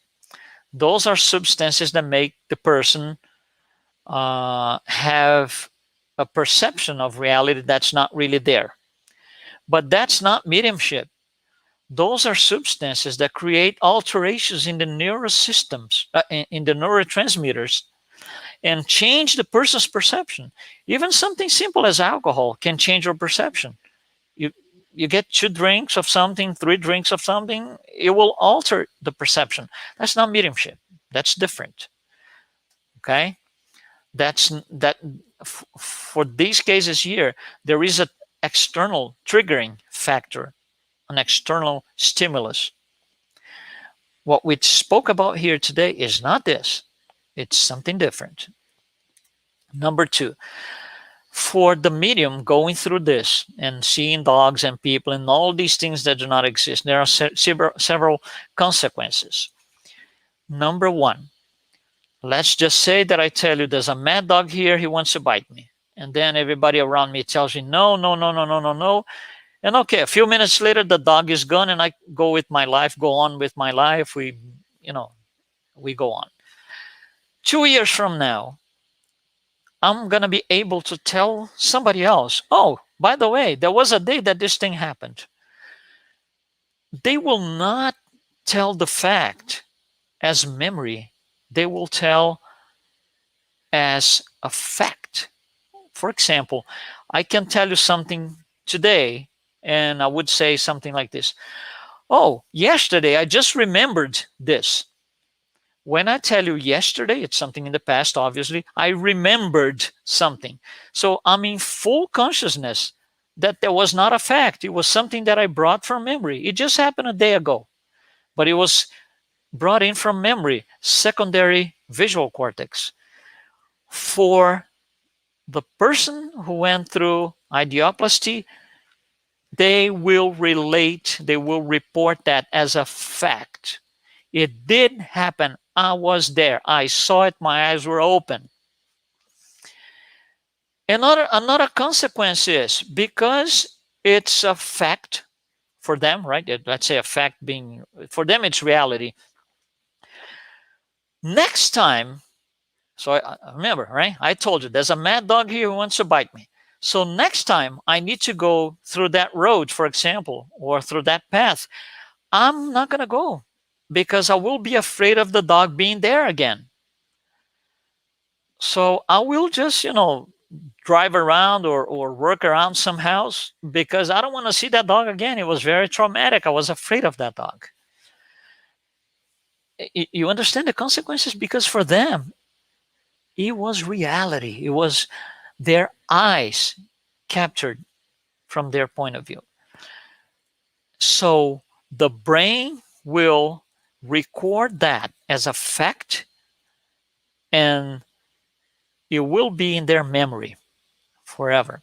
Those are substances that make the person have a perception of reality that's not really there. But that's not mediumship. Those are substances that create alterations in the neurosystems, in the neurotransmitters, and change the person's perception. Even something simple as alcohol can change your perception. You get 2 drinks of something, 3 drinks of something, it will alter the perception. That's not mediumship. That's different. Okay? For these cases here, there is an external triggering factor, an external stimulus. What we spoke about here today is not this. It's something different. Number 2, for the medium going through this and seeing dogs and people and all these things that do not exist, there are several consequences. Number 1, let's just say that I tell you there's a mad dog here, he wants to bite me. And then everybody around me tells me, no, no, no, no, no, no, no. And okay, a few minutes later, the dog is gone and I go on with my life. We go on. 2 years from now, I'm going to be able to tell somebody else, oh, by the way, there was a day that this thing happened. They will not tell the fact as memory. They will tell as a fact. For example, I can tell you something today, and I would say something like this. Oh, yesterday, I just remembered this. When I tell you yesterday, it's something in the past, obviously, I remembered something. So I'm in full consciousness that there was not a fact. It was something that I brought from memory. It just happened a day ago, but it was brought in from memory, secondary visual cortex. For the person who went through idioplasty, they will report that as a fact. It did happen. I was there. I saw it. My eyes were open. Another consequence is, because it's a fact for them, right? Let's say a fact being, for them, it's reality. Next time, so I remember, right? I told you there's a mad dog here who wants to bite me. So next time I need to go through that road, for example, or through that path, I'm not going to go, because I will be afraid of the dog being there again. So I will just, drive around or work around some house because I don't want to see that dog again. It was very traumatic. I was afraid of that dog. You understand the consequences? Because for them, it was reality. It was their eyes captured from their point of view. So the brain will record that as a fact, and it will be in their memory forever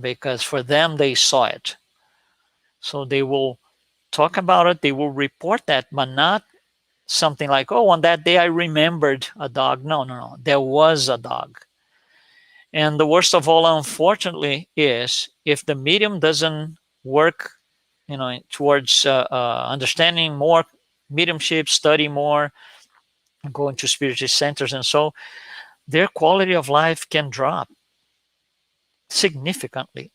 because for them, they saw it. So they will talk about it, they will report that, but not something like, oh, on that day I remembered a dog. No, no, no. There was a dog. And the worst of all, unfortunately, is if the medium doesn't work, towards understanding more mediumship, study more, going to spiritist centers, and so their quality of life can drop significantly.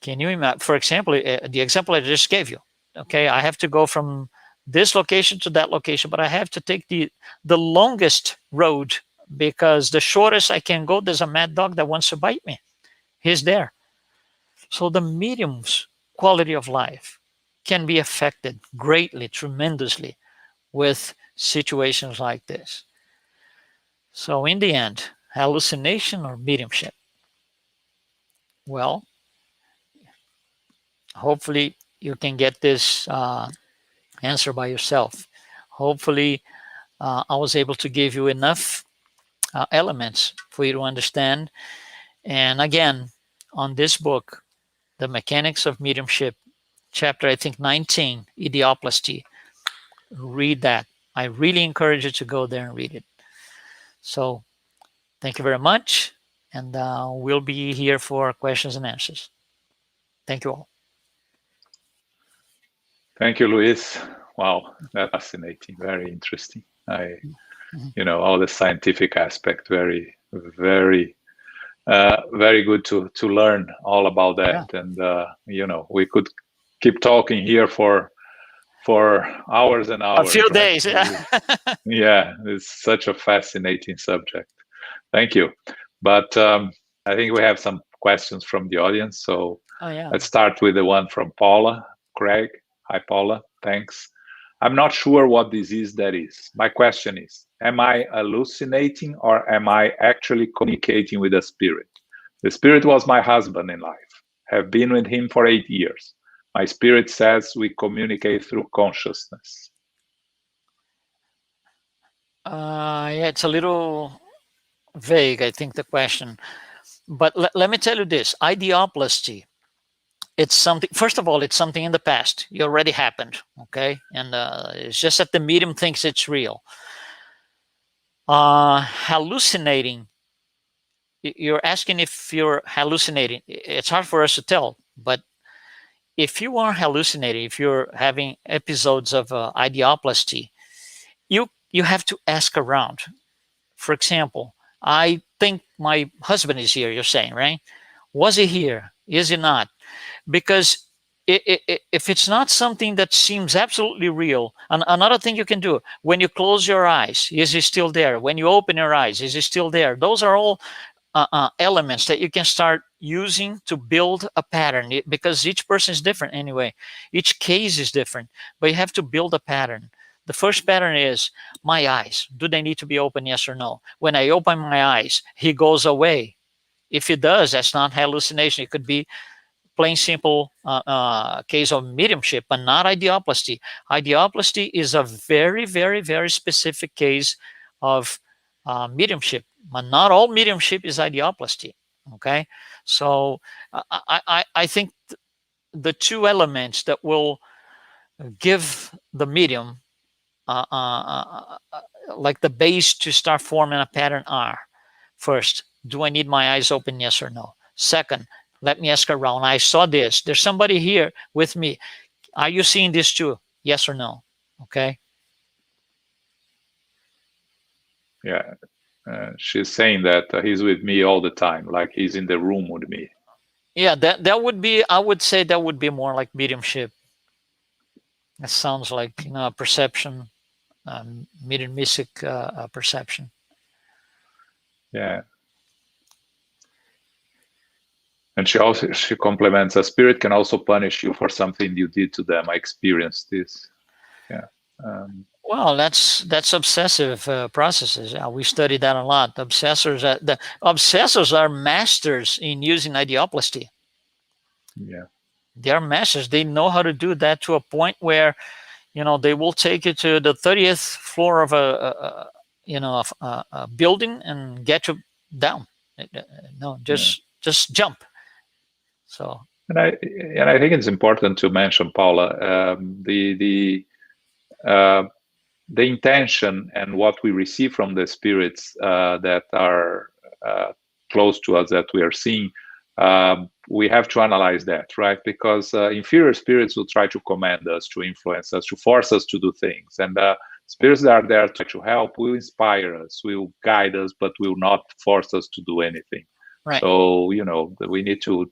Can you imagine? For example, the example I just gave you. Okay, I have to go from this location to that location, but I have to take the longest road because the shortest I can go, there's a mad dog that wants to bite me. He's there. So the medium's quality of life can be affected greatly, tremendously with situations like this. So in the end, hallucination or mediumship? Well, hopefully you can get this answer by yourself. Hopefully I was able to give you enough elements for you to understand. And again, on this book, The Mechanics of Mediumship, chapter, I think, 19, Idioplasty, read that. I really encourage you to go there and read it. So thank you very much. And we'll be here for questions and answers. Thank you all. Thank you, Luis. Wow, that's fascinating. Very interesting. All the scientific aspect, very, very, very good to learn all about that. Yeah. And we could keep talking here for hours and hours. A few days. Yeah. Yeah, it's such a fascinating subject. Thank you. But I think we have some questions from the audience. So let's start with the one from Paula Craig. Hi, Paula. Thanks. I'm not sure what disease that is. My question is, am I hallucinating or am I actually communicating with a spirit? The spirit was my husband in life. Have been with him for 8 years. My spirit says we communicate through consciousness. Yeah, it's a little vague, I think, the question. But let me tell you this. Idioplasty, it's something, first of all, it's something in the past. It already happened, okay? And it's just that the medium thinks it's real. Hallucinating, you're asking if you're hallucinating. It's hard for us to tell, but if you are hallucinating, if you're having episodes of idioplasty, you have to ask around. For example, I think my husband is here, you're saying, right? Was he here? Is he not? Because if it's not something that seems absolutely real, another thing you can do, when you close your eyes, is he still there? When you open your eyes, is he still there? Those are all elements that you can start using to build a pattern, because each person is different anyway. Each case is different, but you have to build a pattern. The first pattern is my eyes. Do they need to be open? Yes or no? When I open my eyes, he goes away. If he does, that's not hallucination. It could be plain simple case of mediumship, but not idioplasty. Idioplasty is a very, very, very specific case of mediumship, but not all mediumship is idioplasty. Okay, so I think the two elements that will give the medium like the base to start forming a pattern are: first, do I need my eyes open? Yes or no? Second, let me ask around. I saw this. There's somebody here with me. Are you seeing this too? Yes or no? Okay. Yeah. She's saying that he's with me all the time, like he's in the room with me. Yeah, that would be, I would say that would be more like mediumship. That sounds like, a perception, mediumistic perception. Yeah. And she complements, a spirit can also punish you for something you did to them. I experienced this. Yeah. Well, that's obsessive processes. We study that a lot. The obsessors are masters in using ideoplasty. Yeah. They are masters. They know how to do that to a point where, they will take you to the 30th floor of a building and get you down. No, just jump. So. And I think it's important to mention, Paula, the intention and what we receive from the spirits that are close to us, that we are seeing. We have to analyze that, right? Because inferior spirits will try to command us, to influence us, to force us to do things. And spirits that are there to help will inspire us, will guide us, but will not force us to do anything. Right. So, we need to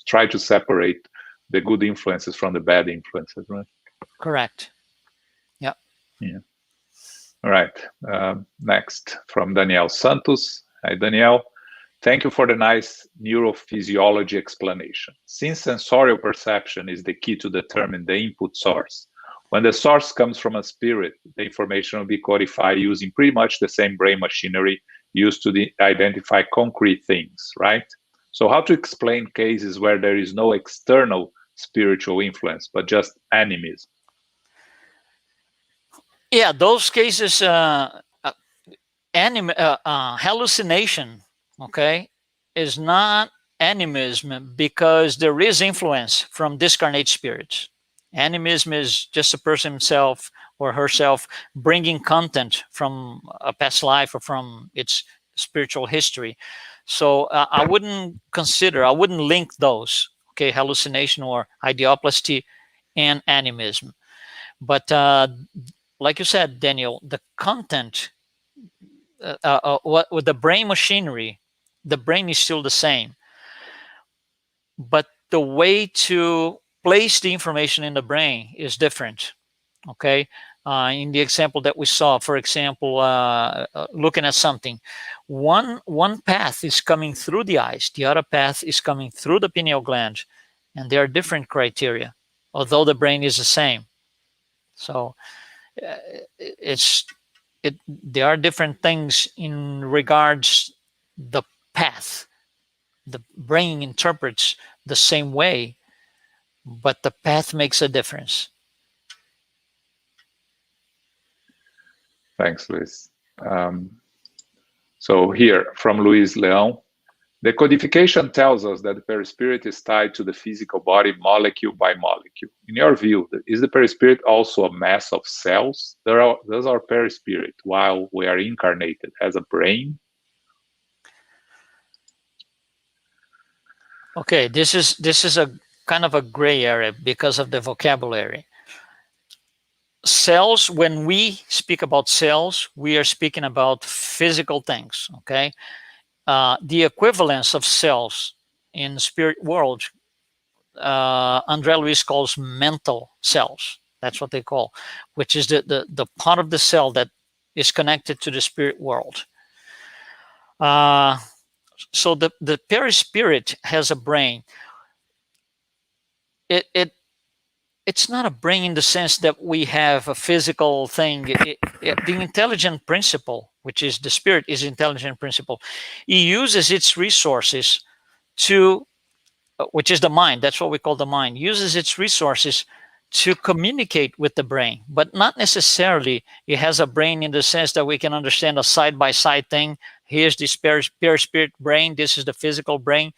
try to separate the good influences from the bad influences, right? Correct. Yep. Yeah. All right. Next, from Danielle Santos. Hi, Danielle. Thank you for the nice neurophysiology explanation. Since sensorial perception is the key to determine the input source, when the source comes from a spirit, the information will be codified using pretty much the same brain machinery used to identify concrete things, right? So how to explain cases where there is no external spiritual influence, but just animism? Yeah, those cases, hallucination, okay, is not animism because there is influence from discarnate spirits. Animism is just a person himself or herself bringing content from a past life or from its spiritual history. So I wouldn't link those, okay, hallucination or ideoplasty and animism. But like you said, Daniel, the content, what with the brain machinery, the brain is still the same, but the way to place the information in the brain is different. Okay, in the example that we saw, for example, looking at something, one path is coming through the eyes, the other path is coming through the pineal gland, and there are different criteria, although the brain is the same. So there are different things in regards the path. The brain interprets the same way, but the path makes a difference. Thanks, Luis. So here from Luiz Leão, the codification tells us that the perispirit is tied to the physical body molecule by molecule. In your view, is the perispirit also a mass of cells? Does our perispirit, while we are incarnated, has a brain? Okay, this is a kind of a gray area because of the vocabulary. Cells, when we speak about cells, we are speaking about physical things, okay? The equivalence of cells in the spirit world, André Luiz calls mental cells. That's what they call, which is the part of the cell that is connected to the spirit world. So the perispirit has a brain. It's not a brain in the sense that we have a physical thing. The intelligent principle, which is the spirit, is intelligent principle. It uses its resources to, which is the mind. That's what we call the mind. Uses its resources to communicate with the brain, but not necessarily it has a brain in the sense that we can understand a side-by-side thing. Here's the perispirit brain. This is the physical brain.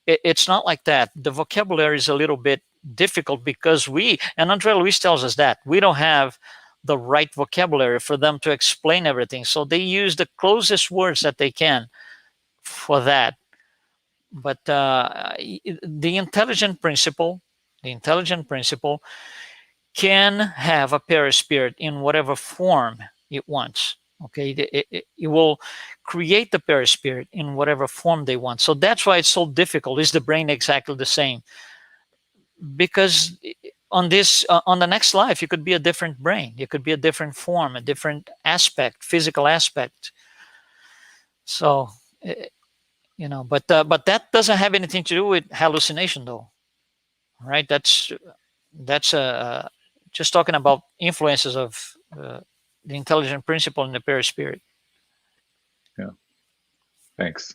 It's not like that. The vocabulary is a little bit difficult because and André Luiz tells us that we don't have the right vocabulary for them to explain everything. So they use the closest words that they can for that. But the intelligent principle can have a perispirit in whatever form it wants. Okay, it will create the perispirit in whatever form they want. So that's why it's so difficult. Is the brain exactly the same? Because on the next life, you could be a different brain. You could be a different form, a different aspect, physical aspect. So But that doesn't have anything to do with hallucination, though, right? That's just talking about influences of the intelligent principle and the perispirit. Yeah, thanks.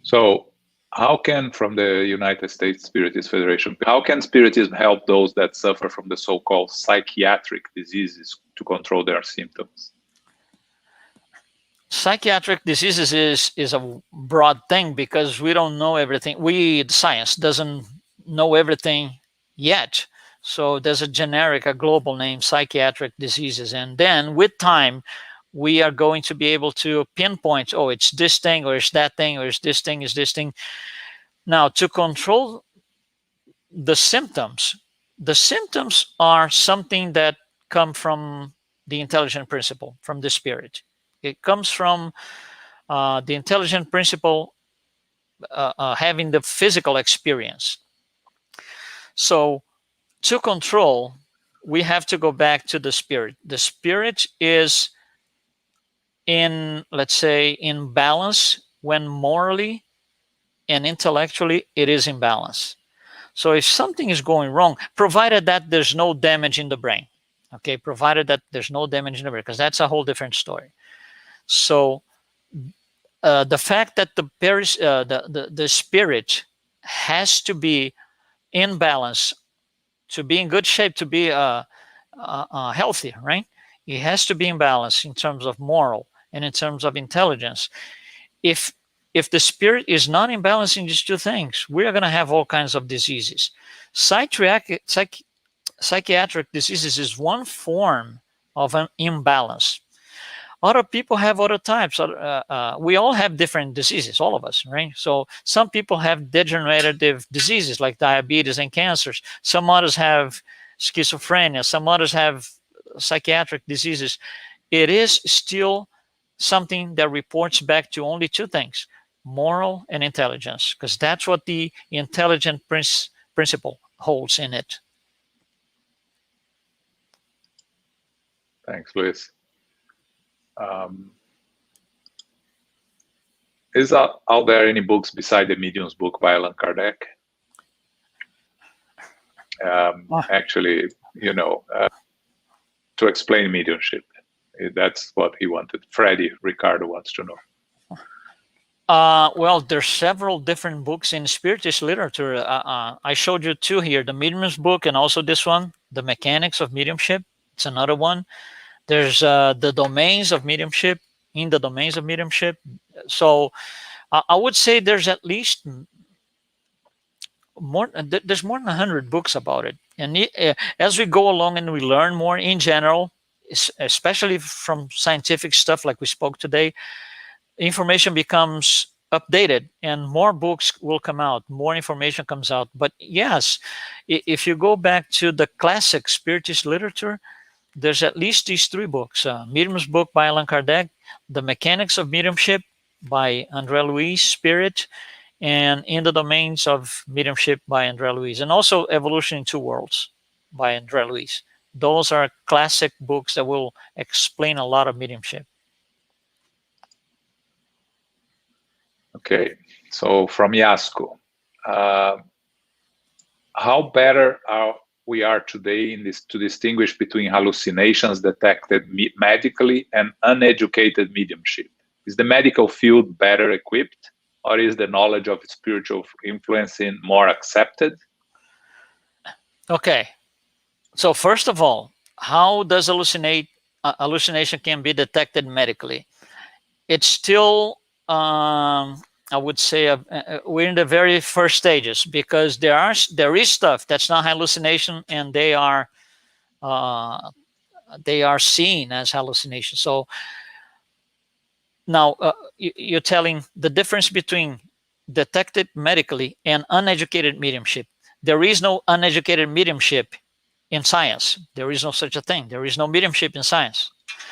So, how can, from the United States Spiritist Federation, how can Spiritism help those that suffer from the so-called psychiatric diseases to control their symptoms? Psychiatric diseases is a broad thing because we don't know everything. Science doesn't know everything yet. So there's a generic, a global name, psychiatric diseases. And then with time, we are going to be able to pinpoint, oh, it's this thing, or it's that thing, or it's this thing, is this thing. Now, to control the symptoms are something that come from the intelligent principle, from the spirit. It comes from the intelligent principle having the physical experience. So to control, we have to go back to the spirit. The spirit is in, let's say, in balance when morally and intellectually it is in balance. So if something is going wrong, provided that there's no damage in the brain, okay, provided that there's no damage in the brain, because that's a whole different story. So the fact that the spirit has to be in balance, to be in good shape, to be healthy, right? It has to be in balance in terms of moral and in terms of intelligence. If the spirit is not in balance in these two things, we are going to have all kinds of diseases. Psychiatric diseases is one form of an imbalance. Other people have other types. We all have different diseases, all of us, right? So some people have degenerative diseases like diabetes and cancers. Some others have schizophrenia. Some others have psychiatric diseases. It is still something that reports back to only two things: moral and intelligence, because that's what the intelligent principle holds in it. Thanks, Luis. Is out there any books beside the Medium's book by Allan Kardec? Actually, to explain mediumship. That's what he wanted. Freddie Ricardo wants to know. Well, there's several different books in Spiritist literature. I showed you two here, the Medium's book and also this one, The Mechanics of Mediumship. It's another one. There's the Domains of Mediumship, In the Domains of Mediumship. So I would say there's at least there's more than 100 books about it. And as we go along and we learn more in general, especially from scientific stuff like we spoke today, information becomes updated and more books will come out, more information comes out. But yes, if you go back to the classic Spiritist literature, there's at least these three books: Medium's book by Allan Kardec, The Mechanics of Mediumship by André Luiz, Spirit, and In the Domains of Mediumship by André Luiz, and also Evolution in Two Worlds by André Luiz. Those are classic books that will explain a lot of mediumship. Okay, so from Yasko, how better we are today in this to distinguish between hallucinations detected medically and uneducated mediumship? Is the medical field better equipped, or is the knowledge of spiritual influencing more accepted? Okay, so first of all, how does hallucination can be detected medically? It's still, I would say, we're in the very first stages, because there is stuff that's not hallucination, and they are seen as hallucination. So now you're telling the difference between detected medically and uneducated mediumship. There is no uneducated mediumship in science. There is no such a thing. There is no mediumship in science.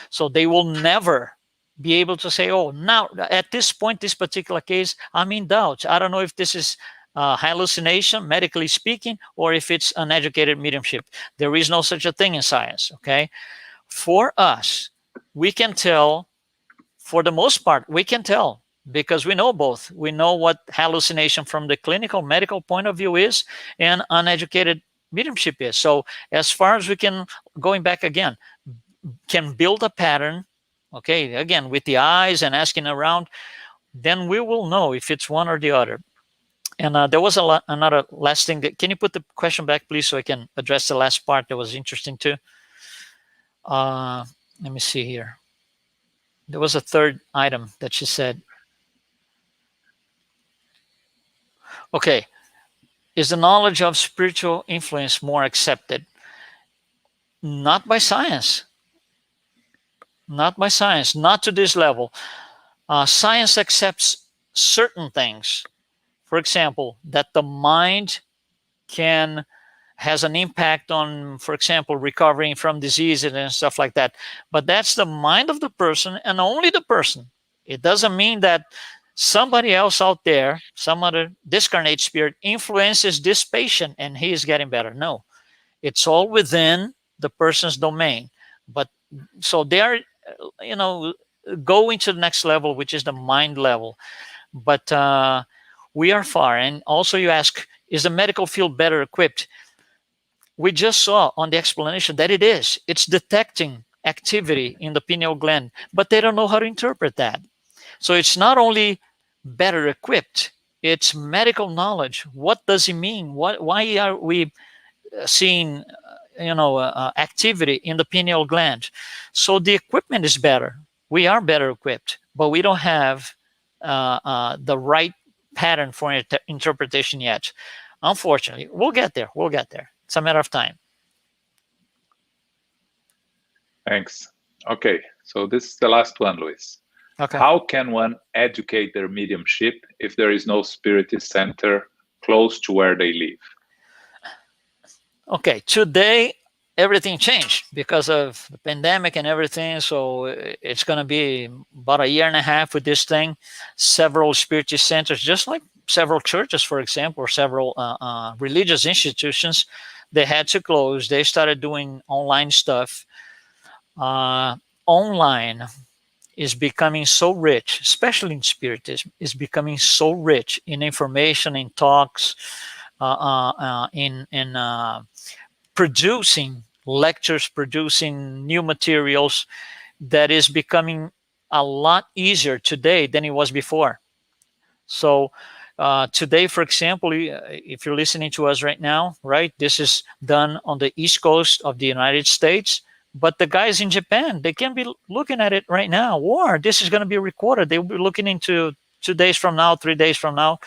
So they will never be able to say, oh, now at this point, this particular case, I'm in doubt. I don't know if this is hallucination, medically speaking, or if it's uneducated mediumship. There is no such a thing in science, okay? For us, we can tell, for the most part, we can tell because we know both. We know what hallucination from the clinical medical point of view is, and uneducated mediumship is. So as far as we can, going back again, can build a pattern, okay, again, with the eyes and asking around, then we will know if it's one or the other. And there was another last thing. Can you put the question back, please, so I can address the last part that was interesting too? Let me see here. There was a third item that she said. Okay. Is the knowledge of spiritual influence more accepted? Not by science. Not by science. Not to this level. Science accepts certain things. For example, that the mind has an impact on, for example, recovering from diseases and stuff like that. But that's the mind of the person and only the person. It doesn't mean that somebody else out there, some other discarnate spirit, influences this patient and he is getting better. No, it's all within the person's domain. But so they are, going to the next level, which is the mind level. But we are far. And also, you ask, is the medical field better equipped? We just saw on the explanation that it is. It's detecting activity in the pineal gland, but they don't know how to interpret that. So it's not only better equipped, it's medical knowledge. What does it mean? Why are we seeing activity in the pineal gland? So the equipment is better. We are better equipped, but we don't have the right pattern for interpretation yet. Unfortunately, we'll get there. It's a matter of time. Thanks. Okay, so this is the last one, Luis. Okay. How can one educate their mediumship if there is no Spiritist center close to where they live? Okay, today everything changed because of the pandemic and everything. So it's going to be about a year and a half with this thing. Several Spiritist centers, just like several churches, for example, or several religious institutions, they had to close. They started doing online stuff. Online is becoming so rich, especially in Spiritism, is becoming so rich in information, in talks, in producing lectures, producing new materials, that is becoming a lot easier today than it was before. So today, for example, if you're listening to us right now, right, this is done on the East Coast of the United States, but the guys in Japan, they can be looking at it right now, or this is going to be recorded. They'll be looking into 2 days from now, 3 days from now.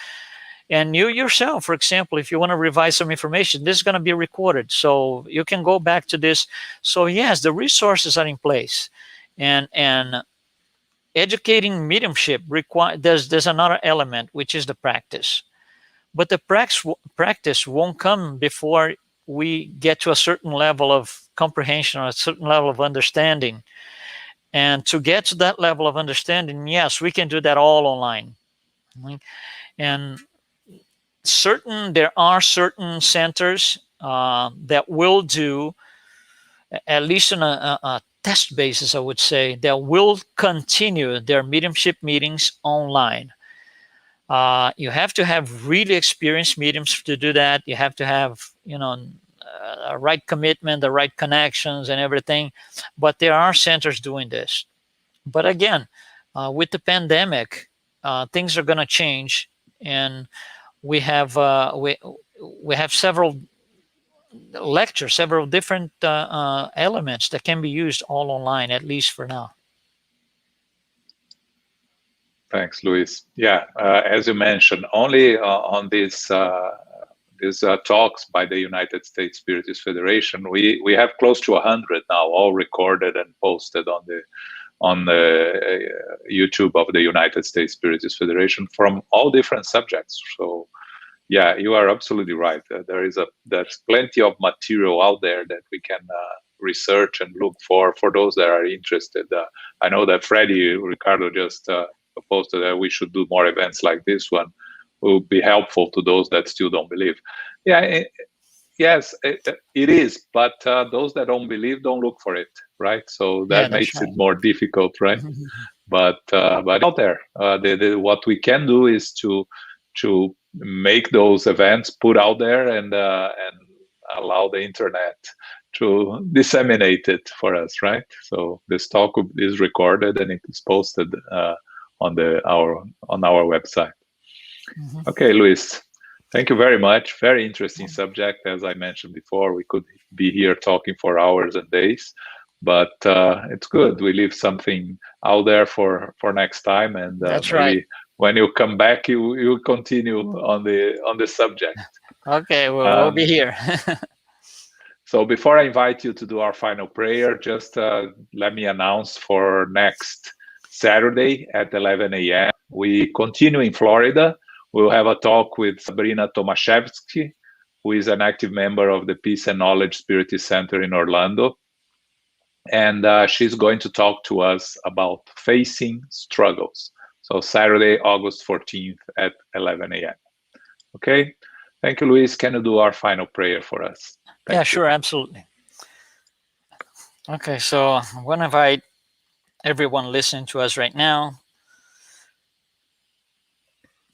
And you yourself, for example, if you want to revise some information, this is going to be recorded. So you can go back to this. So yes, the resources are in place. And educating mediumship there's another element, which is the practice. But the practice won't come before we get to a certain level of comprehension or a certain level of understanding. And to get to that level of understanding, yes, we can do that all online. And there are certain centers that will do, at least on a test basis, I would say, that will continue their mediumship meetings online. You have to have really experienced mediums to do that. You have to have, a right commitment, the right connections and everything. But there are centers doing this. But again, with the pandemic, things are going to change, and we have several lectures, several different elements that can be used all online, at least for now. Thanks, Luis. Yeah, as you mentioned, only on these talks by the United States Spiritist Federation, we have close to 100 now, all recorded and posted on the YouTube of the United States Spiritist Federation from all different subjects. So yeah, you are absolutely right. There's plenty of material out there that we can research and look for those that are interested. I know that Freddie Ricardo just posted that we should do more events like this one. It will be helpful to those that still don't believe. Yeah, yes, it is. But those that don't believe don't look for it, right? So that makes it more difficult, right? but out there, what we can do is to make those events put out there and allow the internet to disseminate it for us, right? So this talk is recorded and it is posted on our website. Mhm. Okay, Luis, thank you very much. Very interesting subject. As I mentioned before, we could be here talking for hours and days, but it's good. We leave something out there for next time, and That's right. maybe when you come back, you continue on the subject. Okay, we'll be here. So before I invite you to do our final prayer, just let me announce for next Saturday at 11 a.m. We continue in Florida. We'll have a talk with Sabrina Tomaszewski, who is an active member of the Peace and Knowledge Spiritist Center in Orlando. And she's going to talk to us about facing struggles. So Saturday, August 14th at 11 a.m. Okay? Thank you, Luis. Can you do our final prayer for us? Thank Yeah, you. sure, absolutely. Okay, so I'm going to invite everyone listening to us right now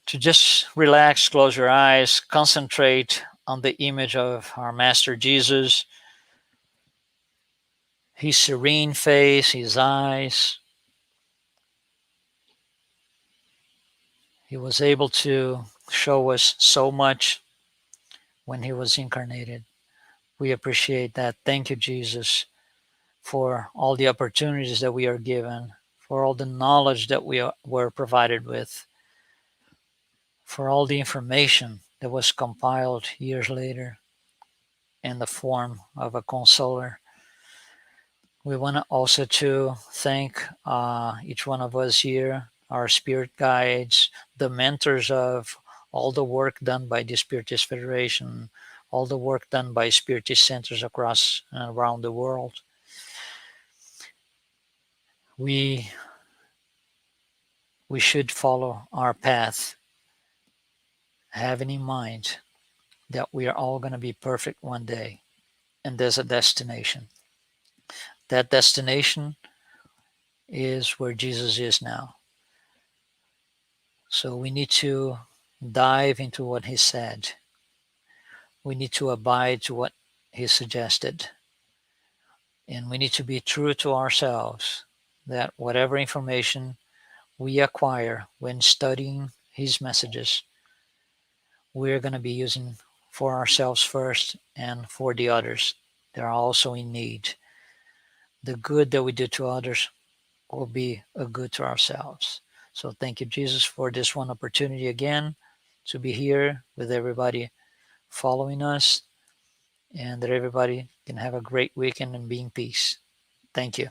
to just relax, close your eyes, concentrate on the image of our Master Jesus, his serene face, his eyes. He was able to show us so much when he was incarnated. We appreciate that. Thank you, Jesus, for all the opportunities that we are given, for all the knowledge that were provided with, for all the information that was compiled years later in the form of a consoler. We want also to thank each one of us here, our spirit guides, the mentors of all the work done by the Spiritist Federation, all the work done by Spiritist centers across and around the world. We should follow our path, having in mind that we are all going to be perfect one day, and there's a destination. That destination is where Jesus is now. So we need to dive into what he said. We need to abide to what he suggested. And we need to be true to ourselves that whatever information we acquire when studying his messages, we're going to be using for ourselves first and for the others that are also in need. The good that we do to others will be a good to ourselves. So thank you, Jesus, for this one opportunity again to be here with everybody following us, and that everybody can have a great weekend and be in peace. Thank you.